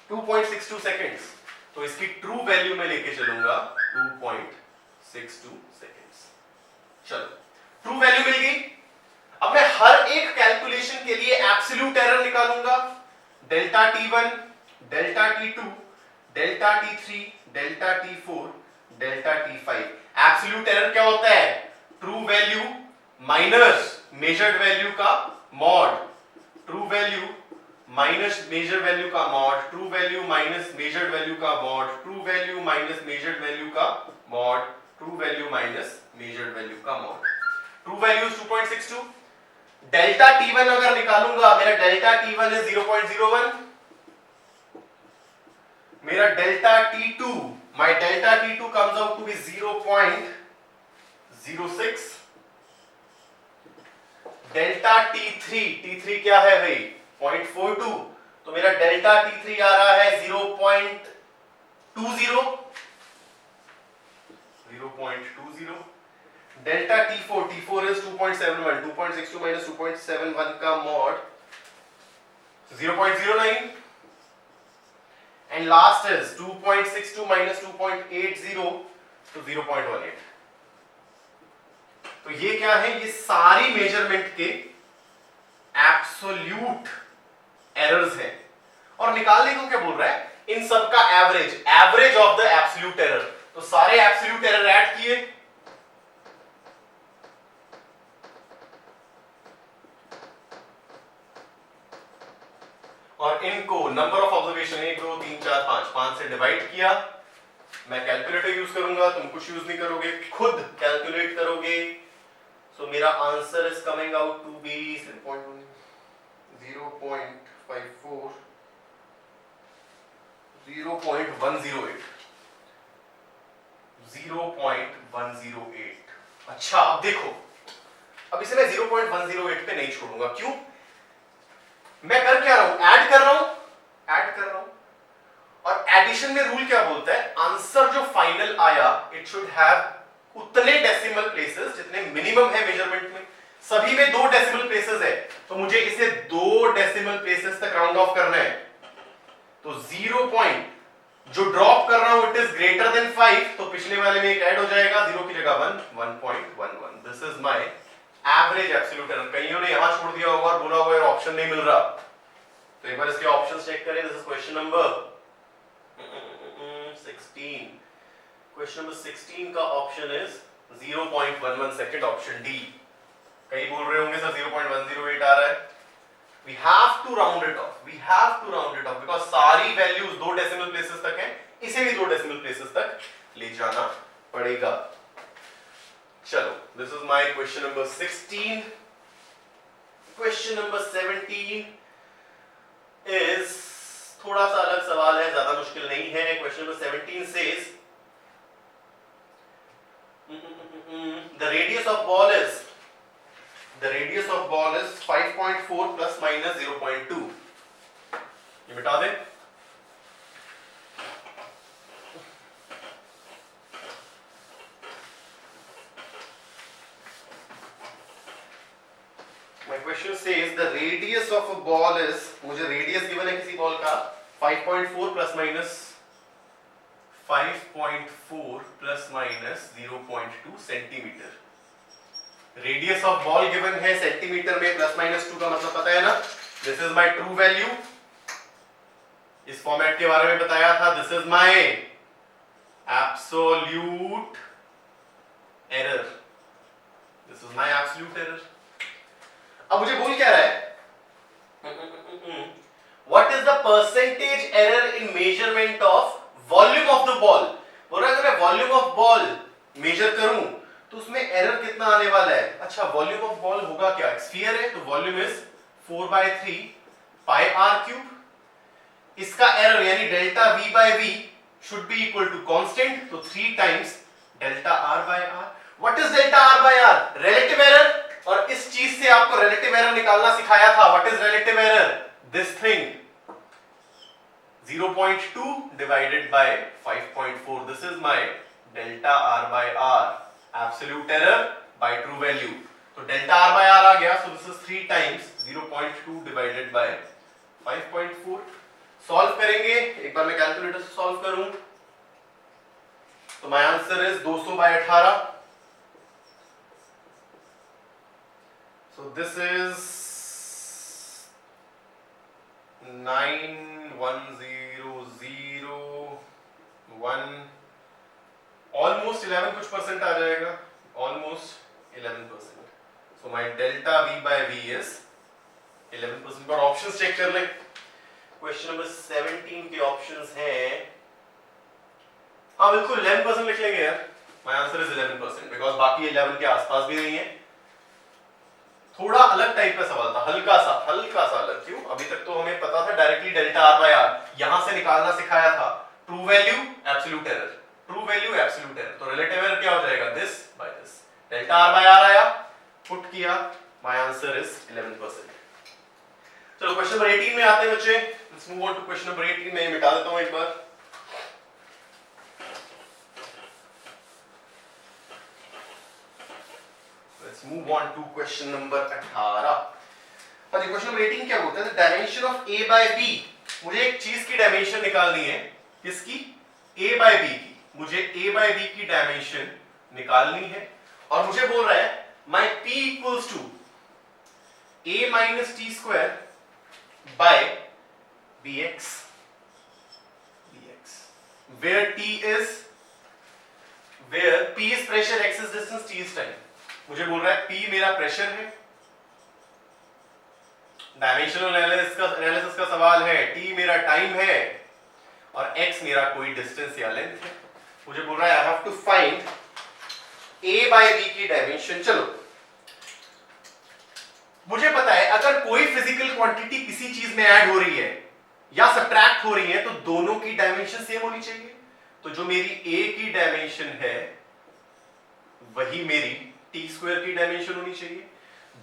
2.62 seconds. तो इसकी ट्रू वैल्यू में लेके चलूंगा 2.62 seconds। चलो ट्रू वैल्यू मिल गई। अब मैं हर एक कैलकुलेशन के लिए एब्सोल्यूट एरर निकालूंगा। Delta t1, delta t2, delta t3, delta t4, delta t5। Absolute error क्या होता है? True value minus measured value का mod, true value minus measured value का mod, true value minus measured value का mod, true value minus measured value का mod, true value minus measured value का mod. True value 2.62। Delta t1 अगर निकालूंगा, मेरा delta t1 है 0.01, मेरा delta t2, my delta t2 comes out to be 0.06, delta t3 क्या है भाई? 0.42, तो मेरा डेल्टा t3 आ रहा है 0.20, 0.20. Delta T4 is 2.71. 2.62 minus 2.71 का mod 0.09. And last is 2.62 minus 2.80 तो 0.18. तो ये क्या है? ये सारी मेजरमेंट के एब्सोल्यूट एरर्स हैं और निकालने को क्या बोल रहा है? इन सब का average of the absolute error. तो सारे एब्सोल्यूट एरर ऐड किए और इनको नंबर ऑफ ऑब्जर्वेशन 1 2 3 4 5 से डिवाइड किया. मैं कैलकुलेटर यूज करूंगा, तुम कुछ यूज नहीं करोगे, खुद कैलकुलेट करोगे. सो मेरा answer is coming out to be 0.54 0.108. 0.108. अच्छा अब देखो, अब इसे मैं 0.108 पे नहीं छोड़ूंगा. क्यों? मैं कर क्या रहा हूं? ऐड कर रहा हूं और एडिशन में रूल क्या बोलता है? आंसर जो फाइनल आया इट शुड हैव उतने डेसिमल प्लेसेस जितने मिनिमम है मेजरमेंट में. सभी में 2 डेसिमल प्लेसेस है तो मुझे इसे 2 डेसिमल प्लेसेस तक राउंड ऑफ करना है. तो 0 पॉइंट जो ड्रॉप कर रहा हूं इट इज ग्रेटर देन 5 तो पिछले वाले में एक ऐड हो जाएगा 0 की जगह 1.11. This is my average absolute error. कईयों ने यहां छोड़ दिया होगा और बोला होगा यार ऑप्शन नहीं मिल रहा. तो एक बार इसके ऑप्शंस चेक करें. This is question number 16. Question number 16 का option is 0.11 second, option D. कई बोल रहे होंगे सर 0.108 आ रहा है. We have to round it off. We have to round it off because सारी वैल्यूज 2 डेसिमल प्लेसेस तक हैं. इसे भी 2 डेसिमल प्लेसेस तक ले जाना पड़ेगा. चलो, this is my question number 16. Question number 17 is थोड़ा सा अलग सवाल है, ज्यादा मुश्किल नहीं है. Question number 17 says the radius of ball is 5.4 plus minus 0.2. ये मिटा दें. My question says the radius of a ball is, मुझे रेडियस गिवन है किसी बॉल का 5.4 plus minus 0.2 centimetre. Radius of ball given है सेंटीमीटर में, प्लस माइनस 2 का मतलब पता है ना. This is my true value. इस फॉर्मेट के बारे में बताया था. This is my absolute error. This is my absolute error. अब मुझे बोल क्या रहा है? What is the percentage error in measurement of volume of the ball. बोल रहा है अगर मैं वॉल्यूम ऑफ बॉल मेजर करूं तो उसमें एरर कितना आने वाला है? अच्छा, वॉल्यूम ऑफ बॉल होगा क्या? स्फीयर है तो volume is 4/3 pi R cube. इसका एरर यानी delta v by v should be equal to constant, तो 3 times delta r by r. What is delta r by r? Relative error. और इस चीज से आपको रिलेटिव एरर निकालना सिखाया था. What is relative error? This thing 0.2 divided by 5.4. This is my delta r by r. Absolute error by true value. तो delta r by r आ गया. So this is 3 times 0.2 divided by 5.4. Solve करेंगे. एक बार मैं calculator से solve करूं तो my answer is 200/18. So this is 91001. Almost 11 कुछ percent आ जाएगा. Almost 11%. So my delta v by v is 11%. और ऑप्शंस चेक कर लें. क्वेश्चन नंबर 17 के ऑप्शंस हैं, हाँ बिल्कुल 11% लिख लेंगे यार. माय आंसर इज 11% बिकॉज बाकी 11 के आसपास भी नहीं है. थोड़ा अलग टाइप का सवाल था, हल्का सा अलग. क्यों? अभी तक तो हमें पता था directly delta r by r. यहां से निकालना सिखाया था true value absolute error. True value absolute error. तो रिलेटिव एरर क्या हो जाएगा? This by this. Delta r by r आया, पुट किया, माय आंसर इज 11%. चलो क्वेश्चन नंबर 18 में आते हैं बच्चे. Let's move on to question number 18. मैं मिटा देता हूं एक बार. Move on to question number 18। हाँ जी, क्वेश्चन नंबर 18 क्या बोलता है? Dimension of A by B. मुझे एक चीज की डायमेंशन निकालनी है। किसकी? ए बाय बी की। मुझे ए बाय बी की डायमेंशन निकालनी है और मुझे बोल रहा है my p equals to a minus T square by bx where p is pressure, x is distance, t is time। मुझे बोल रहा है p मेरा प्रेशर है, डायमेंशनल एनालिसिस का सवाल है, t मेरा टाइम है और x मेरा कोई डिस्टेंस या लेंथ है। मुझे बोल रहा है I have to find a by b की डायमेंशन। चलो, मुझे पता है अगर कोई फिजिकल क्वांटिटी किसी चीज में ऐड हो रही है या सब्ट्रैक्ट हो रही है तो दोनों की डायमेंशन सेम होनी चाहिए। तो जो मेरी a की डायमेंशन है वही मेरी t स्क्वायर की डायमेंशन होनी चाहिए।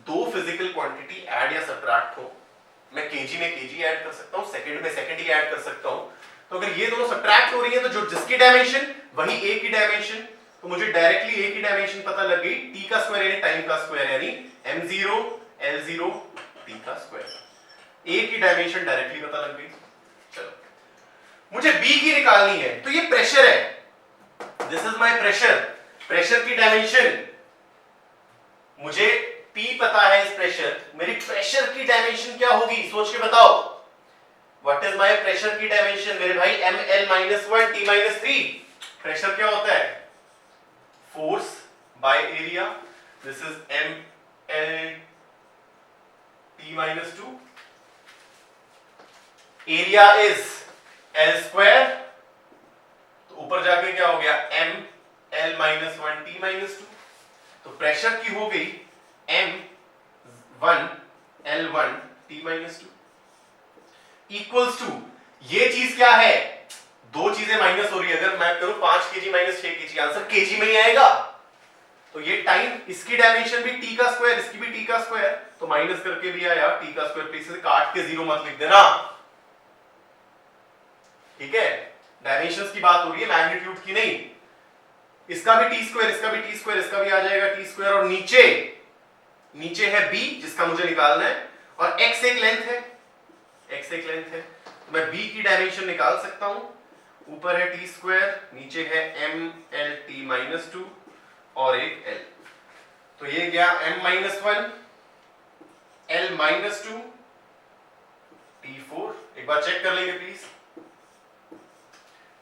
दो फिजिकल क्वांटिटी ऐड या सब्ट्रैक्ट हो, मैं केजी में केजी ऐड कर सकता हूं, सेकंड में सेकंड ही ऐड कर सकता हूं। तो अगर ये दोनों सब्ट्रैक्ट हो रही है तो जो जिसकी डायमेंशन वही a की डायमेंशन। तो मुझे डायरेक्टली a की डायमेंशन पता लग गई, t का स्क्वायर यानी टाइम का स्क्वायर यानी m0 L0 t का स्क्वायर। a की डायमेंशन डायरेक्टली पता लग गई। चलो, मुझे b की निकालनी है। तो ये प्रेशर है, this is my pressure. Pressure की डायमेंशन मुझे p पता है, इस प्रेशर, मेरी प्रेशर की डायमेंशन क्या होगी सोच के बताओ। व्हाट इज माय प्रेशर की डायमेंशन मेरे भाई? ml-1 t-3। प्रेशर क्या होता है? Force by area. This is ml t-2। Area is l square, तो ऊपर जाके क्या हो गया? ml-1 t-2। तो प्रेशर की हो गई m1 l1 t-2 equals to, ये चीज क्या है? दो चीजें माइनस हो रही है। अगर मैं करूं 5 kg minus 6 kg, answer kg में ही आएगा। तो ये टाइम, इसकी डायमेंशन भी t का स्क्वायर, इसकी भी t का स्क्वायर, तो माइनस करके भी आया t का स्क्वायर। प्लीज काट के जीरो मत लिख देना, ठीक है? डायमेंशंस की बात हो रही है, मैग्नीट्यूड की नहीं। इसका भी t स्क्वायर, इसका भी t स्क्वायर, इसका भी आ जाएगा t स्क्वायर। और नीचे है b जिसका मुझे निकालना है और x एक लेंथ है, x एक लेंथ है। तो मैं b की डायमेंशन निकाल सकता हूं। ऊपर है t स्क्वायर, नीचे है ml-t-2 और एक l। तो ये गया m-1 l-2 t4। एक बार चेक कर लेंगे प्लीज।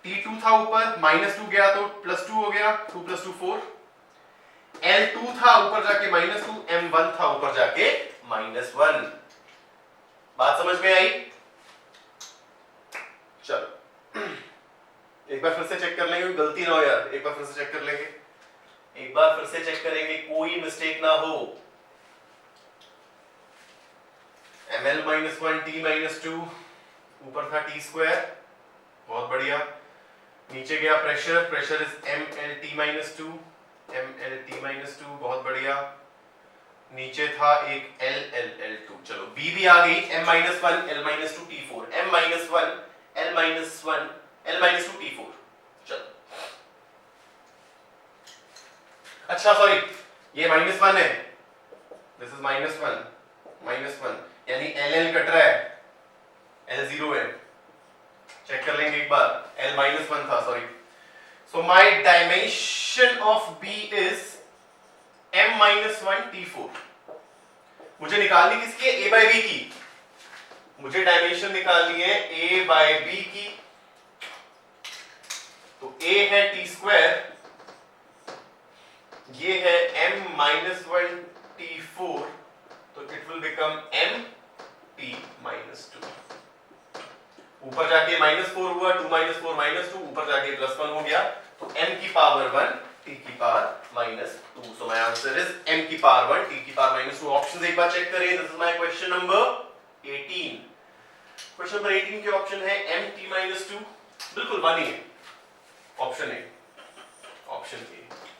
t2 था ऊपर, -2 गया तो +2 हो गया, 2 + 2 4। l2 था ऊपर जाके -2, m1 था ऊपर जाके -1। बात समझ में आई? चलो एक बार फिर से चेक कर लेंगे, गलती ना हो यार। एक बार फिर से चेक कर लेंगे, एक बार फिर से चेक करेंगे, कोई मिस्टेक ना हो। ml-1 t-2, ऊपर था t स्क्वायर, बहुत बढ़िया। नीचे गया pressure, pressure is ml-t-2, ml-t-2, बहुत बढ़िया। नीचे था एक l-l-l2। चलो b भी आ गई, m-1 l-2 t4, m-1 l-1 l-2 t4। चलो, अच्छा सॉरी, ये -1 है, दिस इज -1 यानी l कट रहा है, l0 है। चेक कर लेंगे एक बार, l-1 था, sorry. So my dimension of b is m-1 t4। मुझे निकालनी किसकी है? a बाय b की। मुझे डायमेंशन निकालनी है a बाय b की। तो a है t स्क्वायर, ये है m-1 t4, तो इट विल बिकम m-t-2। ऊपर जाके -4 हुआ, 2 - 4 -2, ऊपर जाके +1 हो गया, तो m की पावर 1 t की power -2। So my answer is m की पावर 1 t की पावर -2। ऑप्शंस एक बार चेक करिए। This is my question number 18। Question number 18 के ऑप्शन है m-t-2, बिल्कुल 1 ही है, ऑप्शन ए,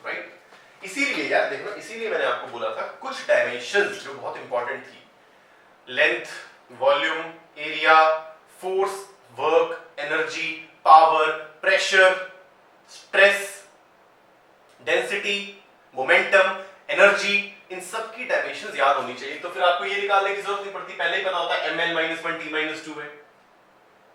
राइट। इसीलिए यार देखो, इसीलिए मैंने आपको बोला था कुछ डायमेंशंस जो बहुत इंपॉर्टेंट थी, length, volume, area, force, work, energy, power, pressure, stress, density, momentum, energy, इन सब की डायमेंशंस याद होनी चाहिए, तो फिर आपको ये निकालने की जरूरत नहीं पड़ती, पहले ही पता होता है ml - 1 t - 2 है,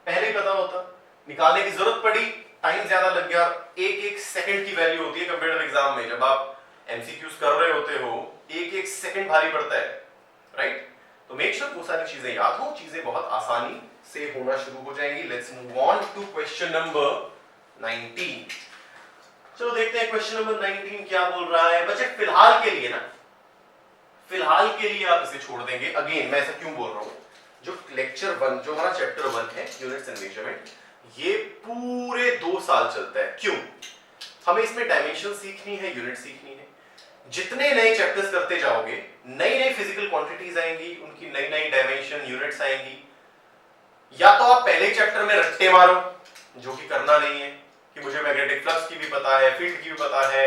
पहले ही पता होता, निकालने की जरूरत पड़ी, टाइम ज्यादा लग गया, एक एक सेकंड की वैल्यू होती है कंप्यूटर एग्जाम में, जब आप एमसीक्यूज कर रहे होते हो एक एक सेकंड भारी पड़ता है, राइट? तो मेक श्योर वो सारी चीजें याद हो, चीजें बहुत आसानी से होना शुरू हो जाएंगी। Let's move on to question number 19। चलो देखते हैं क्वेश्चन नंबर 19 क्या बोल रहा है बच्चे। फिलहाल के लिए ना, फिलहाल के लिए आप इसे छोड़ देंगे। अगेन मैं ऐसा क्यों बोल रहा हूं, जो लेक्चर 1 जो हमारा चैप्टर 1 है यूनिट्स एंड मेजरमेंट, ये पूरे 2 साल चलता है। क्यों? हमें इसमें डायमेंशन सीखनी है, यूनिट सीखनी है। जितने नए चैप्टर्स करते जाओगे, नई नई फिजिकल क्वांटिटीज आएंगी, उनकी नई नई डायमेंशन यूनिट्स आएंगी। या तो आप पहले चैप्टर में रट्टे मारो, जो कि करना नहीं है, कि मुझे मैग्नेटिक फ्लक्स की भी पता है, फील्ड की भी पता है,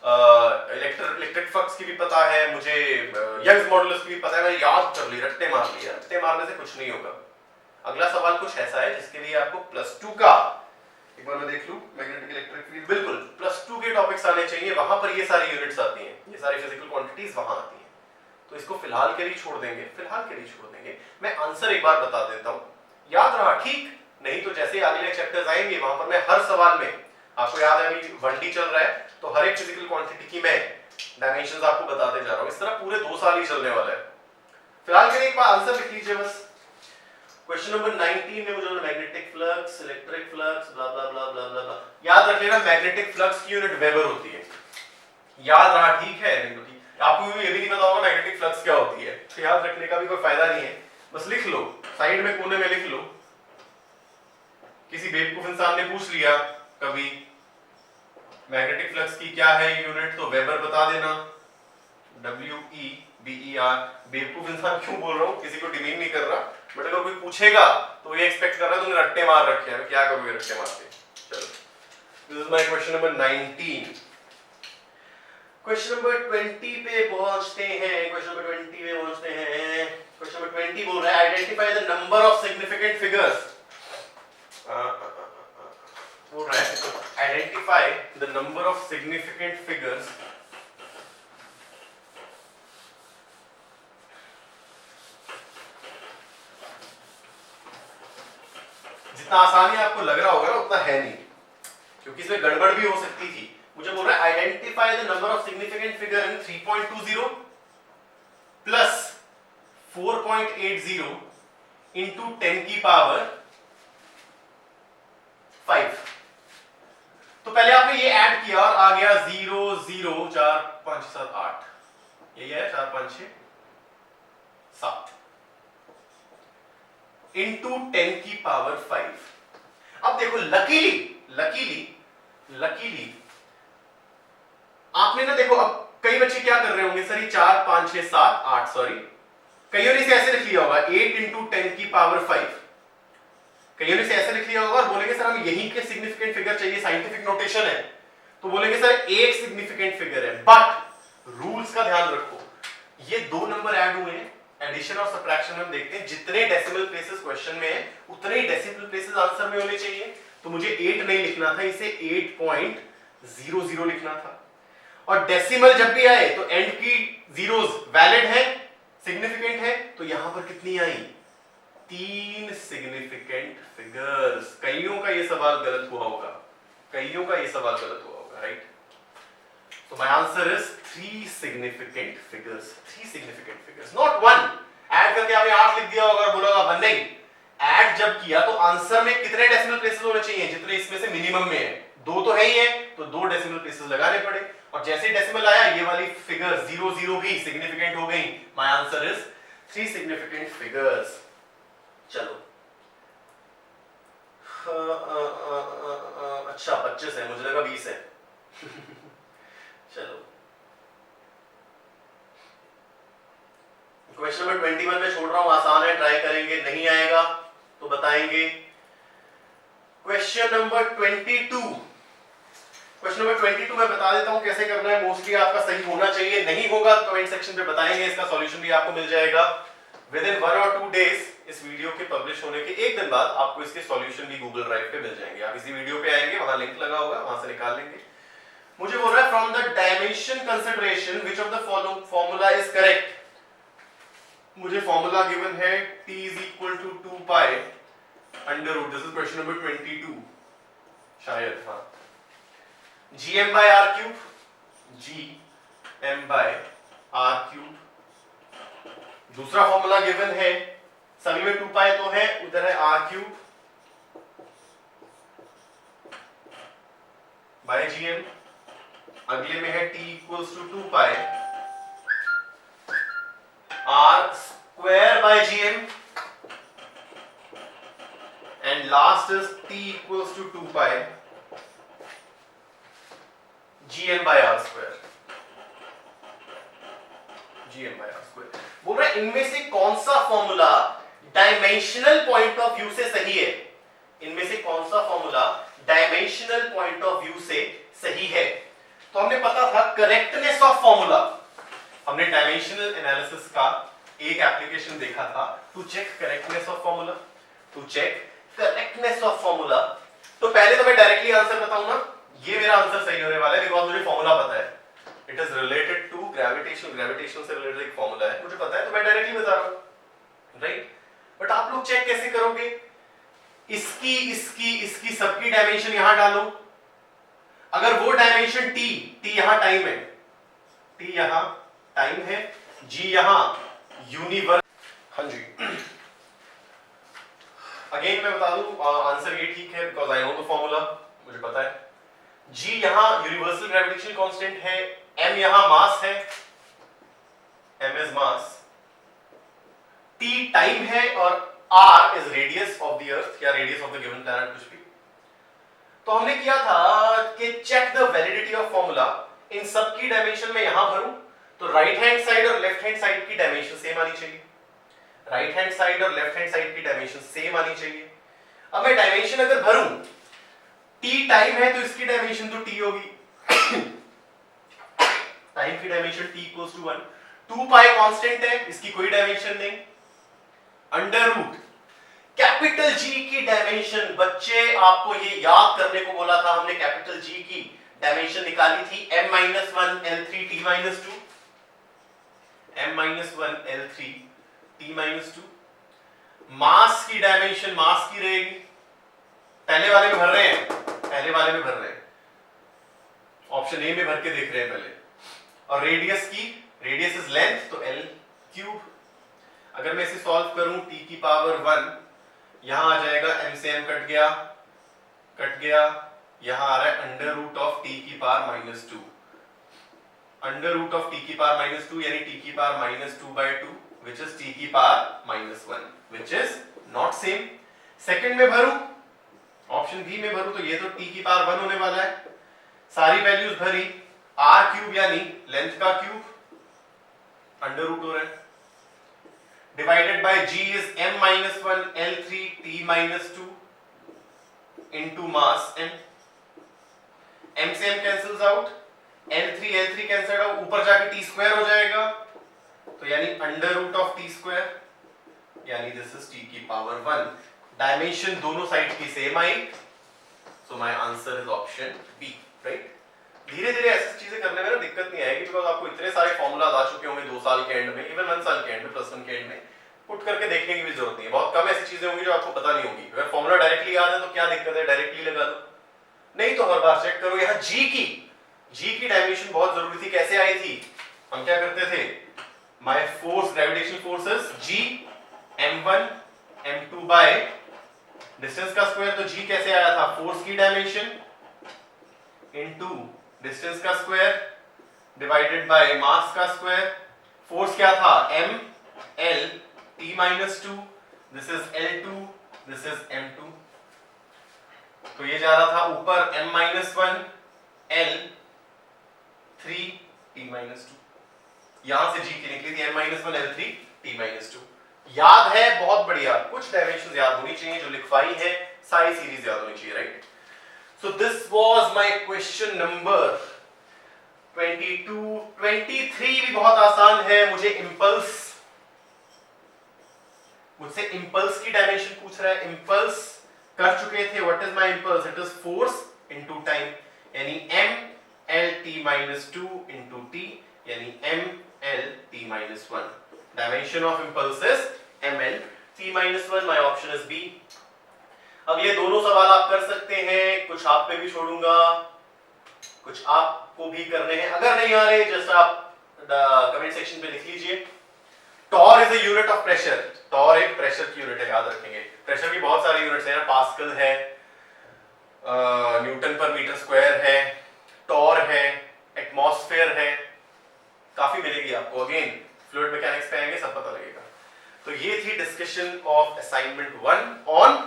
इलेक्ट्रिक फ्लक्स की भी पता है, मुझे यंग्स मॉडुलस की भी पता है, मैं याद कर ली, रट्टे मार लिया। रट्टे मारने से कुछ नहीं होगा। अगला सवाल कुछ ऐसा है जिसके लिए आपको +2 का, एक बार मैं देख लूं, मैग्नेटिक इलेक्ट्रिक फील्ड, बिल्कुल +2 के टॉपिक्स आने चाहिए, वहां पर ये सारी यूनिट्स आती हैं, ये सारी फिजिकल क्वांटिटीज वहां आती हैं। तो इसको फिलहाल के लिए छोड़ देंगे, फिलहाल के लिए छोड़ देंगे। मैं आंसर एक बार बता देता हूं, याद रहा ठीक? नहीं तो जैसे अगले चैप्टर्स आएंगे वहां पर मैं हर सवाल में, आपको याद है अभी 1D चल रहा है, तो हर एक फिजिकल क्वांटिटी की मैं डायमेंशंस आपको बताते जा रहा हूं। इस तरह पूरे 2 साल ही चलने वाला है। फिलहाल के लिए एक बार आंसर लिख लीजिए बस। क्वेश्चन नंबर 19 में मुझे मैग्नेटिक फ्लक्स, इलेक्ट्रिक फ्लक्स, ब्ला ब्ला ब्ला ब्ला ब्ला, याद रख लेना मैग्नेटिक फ्लक्स की यूनिट वेबर होती है। याद रहा ठीक है? नहीं तो ठीक। आपको ये भी नहीं पता होगा मैग्नेटिक फ्लक्स क्या होती है, तो याद रखने का भी कोई फायदा नहीं है, बस लिख लो, साइड में कोने में लिख लो। किसी बेवकूफ इंसान ने पूछ लिया कभी मैग्नेटिक फ्लक्स की क्या है यूनिट, तो वेबर बता देना, WEBER। बेवकूफ इंसान क्यों बोल रहा हूं, किसी को डिमीन नहीं कर रहा, बट अगर कोई पूछेगा तो ये एक्सपेक्ट कर रहा है तुमने रट्टे मार रखे हैं, क्या करोगे रट्टे मार के। चलो, this is my question number 19। Question number 20 पे पहुंचते हैं। क्वेश्चन नंबर 20 पे पहुंचते हैं। क्वेश्चन नंबर 20 बोल रहा है identify the number of significant figures. बोल रहा है identify the number of significant figures जितना आसानी आपको लग रहा होगा ना उतना है नहीं, क्योंकि इसमें गड़बड़ भी हो सकती थी। मुझे बोल रहा है identify the number of significant figure in 3.20 plus 4.80 into 10 की पावर 5। तो पहले आपने ये ऐड किया और आ गया 0 0 4 5 7 8, यही है 4 5 6 7 इंटू 10 की पावर 5। अब देखो लकीली आपने ना, देखो अब कई बच्चे क्या कर रहे होंगे, सर ये 4 5 6 7 8, सॉरी कईयों ने इसे ऐसे लिख लिया होगा 8 इंटू 10 की पावर 5। कईयों ने इसे ऐसे लिख लिया होगा और बोलेंगे सर हमें यही के सिग्निफिकेंट फिगर चाहिए, साइंटिफिक नोटेशन है, तो बोलेंगे सर एक सिग्निफिकेंट फिगर है। बट रूल्स का ध्यान रखो, ये 2 नंबर ऐड हुए हैं, एडिशन और सब्ट्रैक्शन में हम देखते हैं जितने डेसिमल प्लेसेस क्वेश्चन में है उतने ही डेसिमल प्लेसेस आंसर में होने चाहिए। तो मुझे 8 नहीं लिखना था, इसे 8.00 लिखना था। और डेसिमल जब भी आए तो एंड की जीरोस वैलिड है, सिग्निफिकेंट है, तो यहां पर कितनी आई, 3 सिग्निफिकेंट फिगर्स। कईयों का ये सवाल गलत हुआ होगा, कईयों का ये सवाल गलत हुआ होगा, right? So my answer is 3 significant figures. 3 significant figures, not 1. Add करके आपने 8 लिख दिया होगा और बोला होगा 1 नहीं। ऐड जब किया तो आंसर में कितने डेसिमल प्लेसेस होने चाहिए, जितने इसमें से मिनिमम में है, 2 तो है ही है, तो 2 डेसिमल प्लेसेस लगाने पड़े। और जैसे ही डेसिमल आया ये वाली फिगर 0 0 भी सिग्निफिकेंट हो गई। My answer is 3 significant figures. चलो अच्छा 25 है, मुझे लगा 20 है। चलो क्वेश्चन नंबर 21 में छोड़ रहा हूं, आसान है, ट्राई करेंगे, नहीं आएगा तो बताएंगे। क्वेश्चन नंबर 22, क्वेश्चन नंबर 22 मैं बता देता हूं कैसे करना है। मोस्टली आपका सही होना चाहिए, नहीं होगा तो कमेंट सेक्शन पे बताएंगे, इसका सॉल्यूशन भी आपको मिल जाएगा विद इन 1 और 2 डेज। इस वीडियो के पब्लिश होने के एक दिन बाद आपको इसके सॉल्यूशन भी गूगल ड्राइव पे मिल जाएंगे। आप इसी वीडियो पे आएंगे, वहां लिंक लगा होगा, वहां से निकाल लेंगे। मुझे बोल रहा है from the dimension consideration which of the following formula is correct. मुझे फॉर्मूला गिवन है t is equal to 2 pi under root, this is question number 22 शायद, हाँ, gm by r cube, gm by r cube. दूसरा formula given है, सभी में 2 पाई तो है, उधर है r क्यूब बाय gm, अगले में है t equals to 2 pi r square by gm, and last is t equals to 2 pi gm by r square, gm by r square। बोल रहा है इनमें से कौन सा formula dimensional point of view से सही है, इनमें से कौन सा formula dimensional point of view से सही है। तो हमने पता था करेक्टनेस ऑफ फॉर्मूला, हमने डायमेंशनल एनालिसिस का एक एप्लीकेशन देखा था to check correctness of formula, to check correctness of formula. तो पहले तो मैं डायरेक्टली आंसर बताऊं ना, ये मेरा आंसर सही होने वाला है बिकॉज़ मुझे फॉर्मूला पता है, it is related to gravitation, gravitation से रिलेटेड एक फॉर्मूला है, मुझे पता है तो मैं डायरेक्टली बता रहा हूं, राइट। बट आप लोग चेक कैसे करोगे, इसकी इसकी इसकी सबकी डायमेंशन यहां डालो, अगर वो डायमेंशन t यहां टाइम है, t यहां टाइम है, g यहां यूनिवर्स, हाँ जी, अगेन मैं बता दूं आंसर ये ठीक है because I know the formula, मुझे पता है। g यहां यूनिवर्सल ग्रेविटेशन कांस्टेंट है, m यहां मास है, m is mass, t time है और r is radius of the earth या radius of the given planet, कुछ भी। तो हमने किया था कि check the validity of formula, इन सब की डायमेंशन में यहां भरूं तो राइट हैंड साइड और लेफ्ट हैंड साइड की डायमेंशन सेम आनी चाहिए, राइट हैंड साइड और लेफ्ट हैंड साइड की डायमेंशन सेम आनी चाहिए। अब मैं डायमेंशन अगर भरूं, t टाइम है तो इसकी डायमेंशन तो t होगी, टाइम की dimension t equals to 1, 2 pi constant है, इसकी कोई डायमेंशन नहीं, अंडर रूट कैपिटल G की डायमेंशन, बच्चे आपको ये याद करने को बोला था हमने, कैपिटल G की डायमेंशन निकाली थी m-1 L3 t-2, m-1 L3 t-2। मास की डायमेंशन मास की रहेगी, पहले वाले में भर रहे हैं, पहले वाले में भर रहे हैं, ऑप्शन ए में भर के देख रहे हैं पहले। और रेडियस की, रेडियस इज लेंथ तो L क्यूब। अगर मैं इसे सॉल्व करूं t की पावर 1, यहां आ जाएगा m से m कट गया, कट गया, यहां आ रहा है अंडर रूट ऑफ t की power -2, under root of t की पावर -2 यानी t की पावर -2/2 which is t की power -1 which is not same। Second में भरूं, ऑप्शन बी में भरूं तो ये तो t की पावर 1 होने वाला है, सारी वैल्यूज भरी, r क्यूब यानी लेंथ का क्यूब, अंडर रूट हो रहा है, divided by g is m-1 L3 t-2 into mass m, m से m cancels out, L3 cancel out, ऊपर जाके t स्क्वायर हो जाएगा, तो यानी under root of t square, यानी दिस इज t की पावर 1। डायमेंशन दोनों साइड की सेम आई, so my answer is option B, right. धीरे धीरे ऐसी चीजें करने में ना दिक्कत नहीं आएगी बिकॉज आपको इतने सारे फॉर्मूलाज आ चुके होंगे 2 साल के एंड में, इवन 1 साल के एंड में, +1 के एंड में, पुट करके देखने की भी जरूरत नहीं है। बहुत कम ऐसी चीजें होंगी जो आपको पता नहीं होगी, अगर फॉर्मूला डायरेक्टली याद है तो क्या दिक्कत है, डायरेक्टली लगा दो, नहीं तो हर बार चेक करो। यहाँ जी की डायमेंशन बहुत जरूरी थी, कैसे आई थी, हम क्या करते थे, my force, gravitational forces g m1 m2 by distance का स्क्वायर, तो g कैसे आया था, फोर्स की डायमेंशन इनटू डिस्टेंस का स्क्वायर डिवाइडेड बाय मास का स्क्वायर। फोर्स क्या था, m l t-2, this is l2, this is m2, तो ये जा रहा था ऊपर m-1 l3 t-2, यहां से g की निकली थी m-1 l3 t-2। याद है, बहुत बढ़िया, कुछ डायमेंशंस याद होनी चाहिए, जो लिखवाई है सारी सीरीज याद होनी चाहिए, right. So this was my question number 22। 23 भी बहुत आसान है, मुझे मुझसे इम्पल्स की डायमेंशन पूछ रहा है। इम्पल्स कर चुके थे, what is my impulse, it is force into time, यानी m L T minus two into T, यानी M L T minus one. Dimension of impulses M L T minus one. My option is B. अगले दोनों सवाल आप कर सकते हैं, कुछ आप पे भी छोड़ूंगा, कुछ आपको भी करने हैं। अगर नहीं आ रहे जस्ट आप कमेंट सेक्शन पे लिख लीजिए। Torr is a unit of pressure. Torr एक प्रेशर की यूनिट है, याद रखेंगे। प्रेशर की बहुत सारी यूनिट्स हैं, पास्कल है, न्यूटन पर मीटर स्क्वायर है, टॉर है, एटमॉस्फेयर है, काफी मिलेगी आपको। अगेन फ्लूइड मैकेनिक्स पे आएंगे, सब पता लगेगा। तो ये थी discussion of assignment 1 on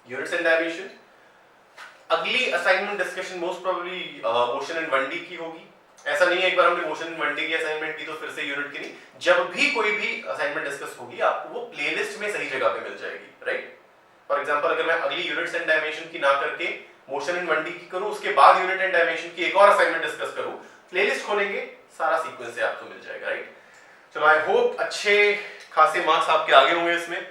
units and dimension. अगली assignment discussion most probably motion in 1D की होगी। ऐसा नहीं है एक बार हमने मोशन इन 1D की असाइनमेंट की तो फिर से यूनिट की नहीं। जब भी कोई भी असाइनमेंट डिस्कस होगी आपको वो प्लेलिस्ट में सही जगह पे मिल जाएगी, राइट। फॉर एग्जांपल अगर मैं अगली यूनिट्स एंड डायमेंशन की ना करके मोशन इन 1D की करूं, उसके बाद यूनिट एंड डायमेंशन की एक और असाइनमेंट डिस्कस करूं, प्लेलिस्ट खोलेंगे सारा सीक्वेंस से आपको मिल जाएगा, राइट। चलो आई होप अच्छे खासे मार्क्स आपके आगे होंगे इसमें।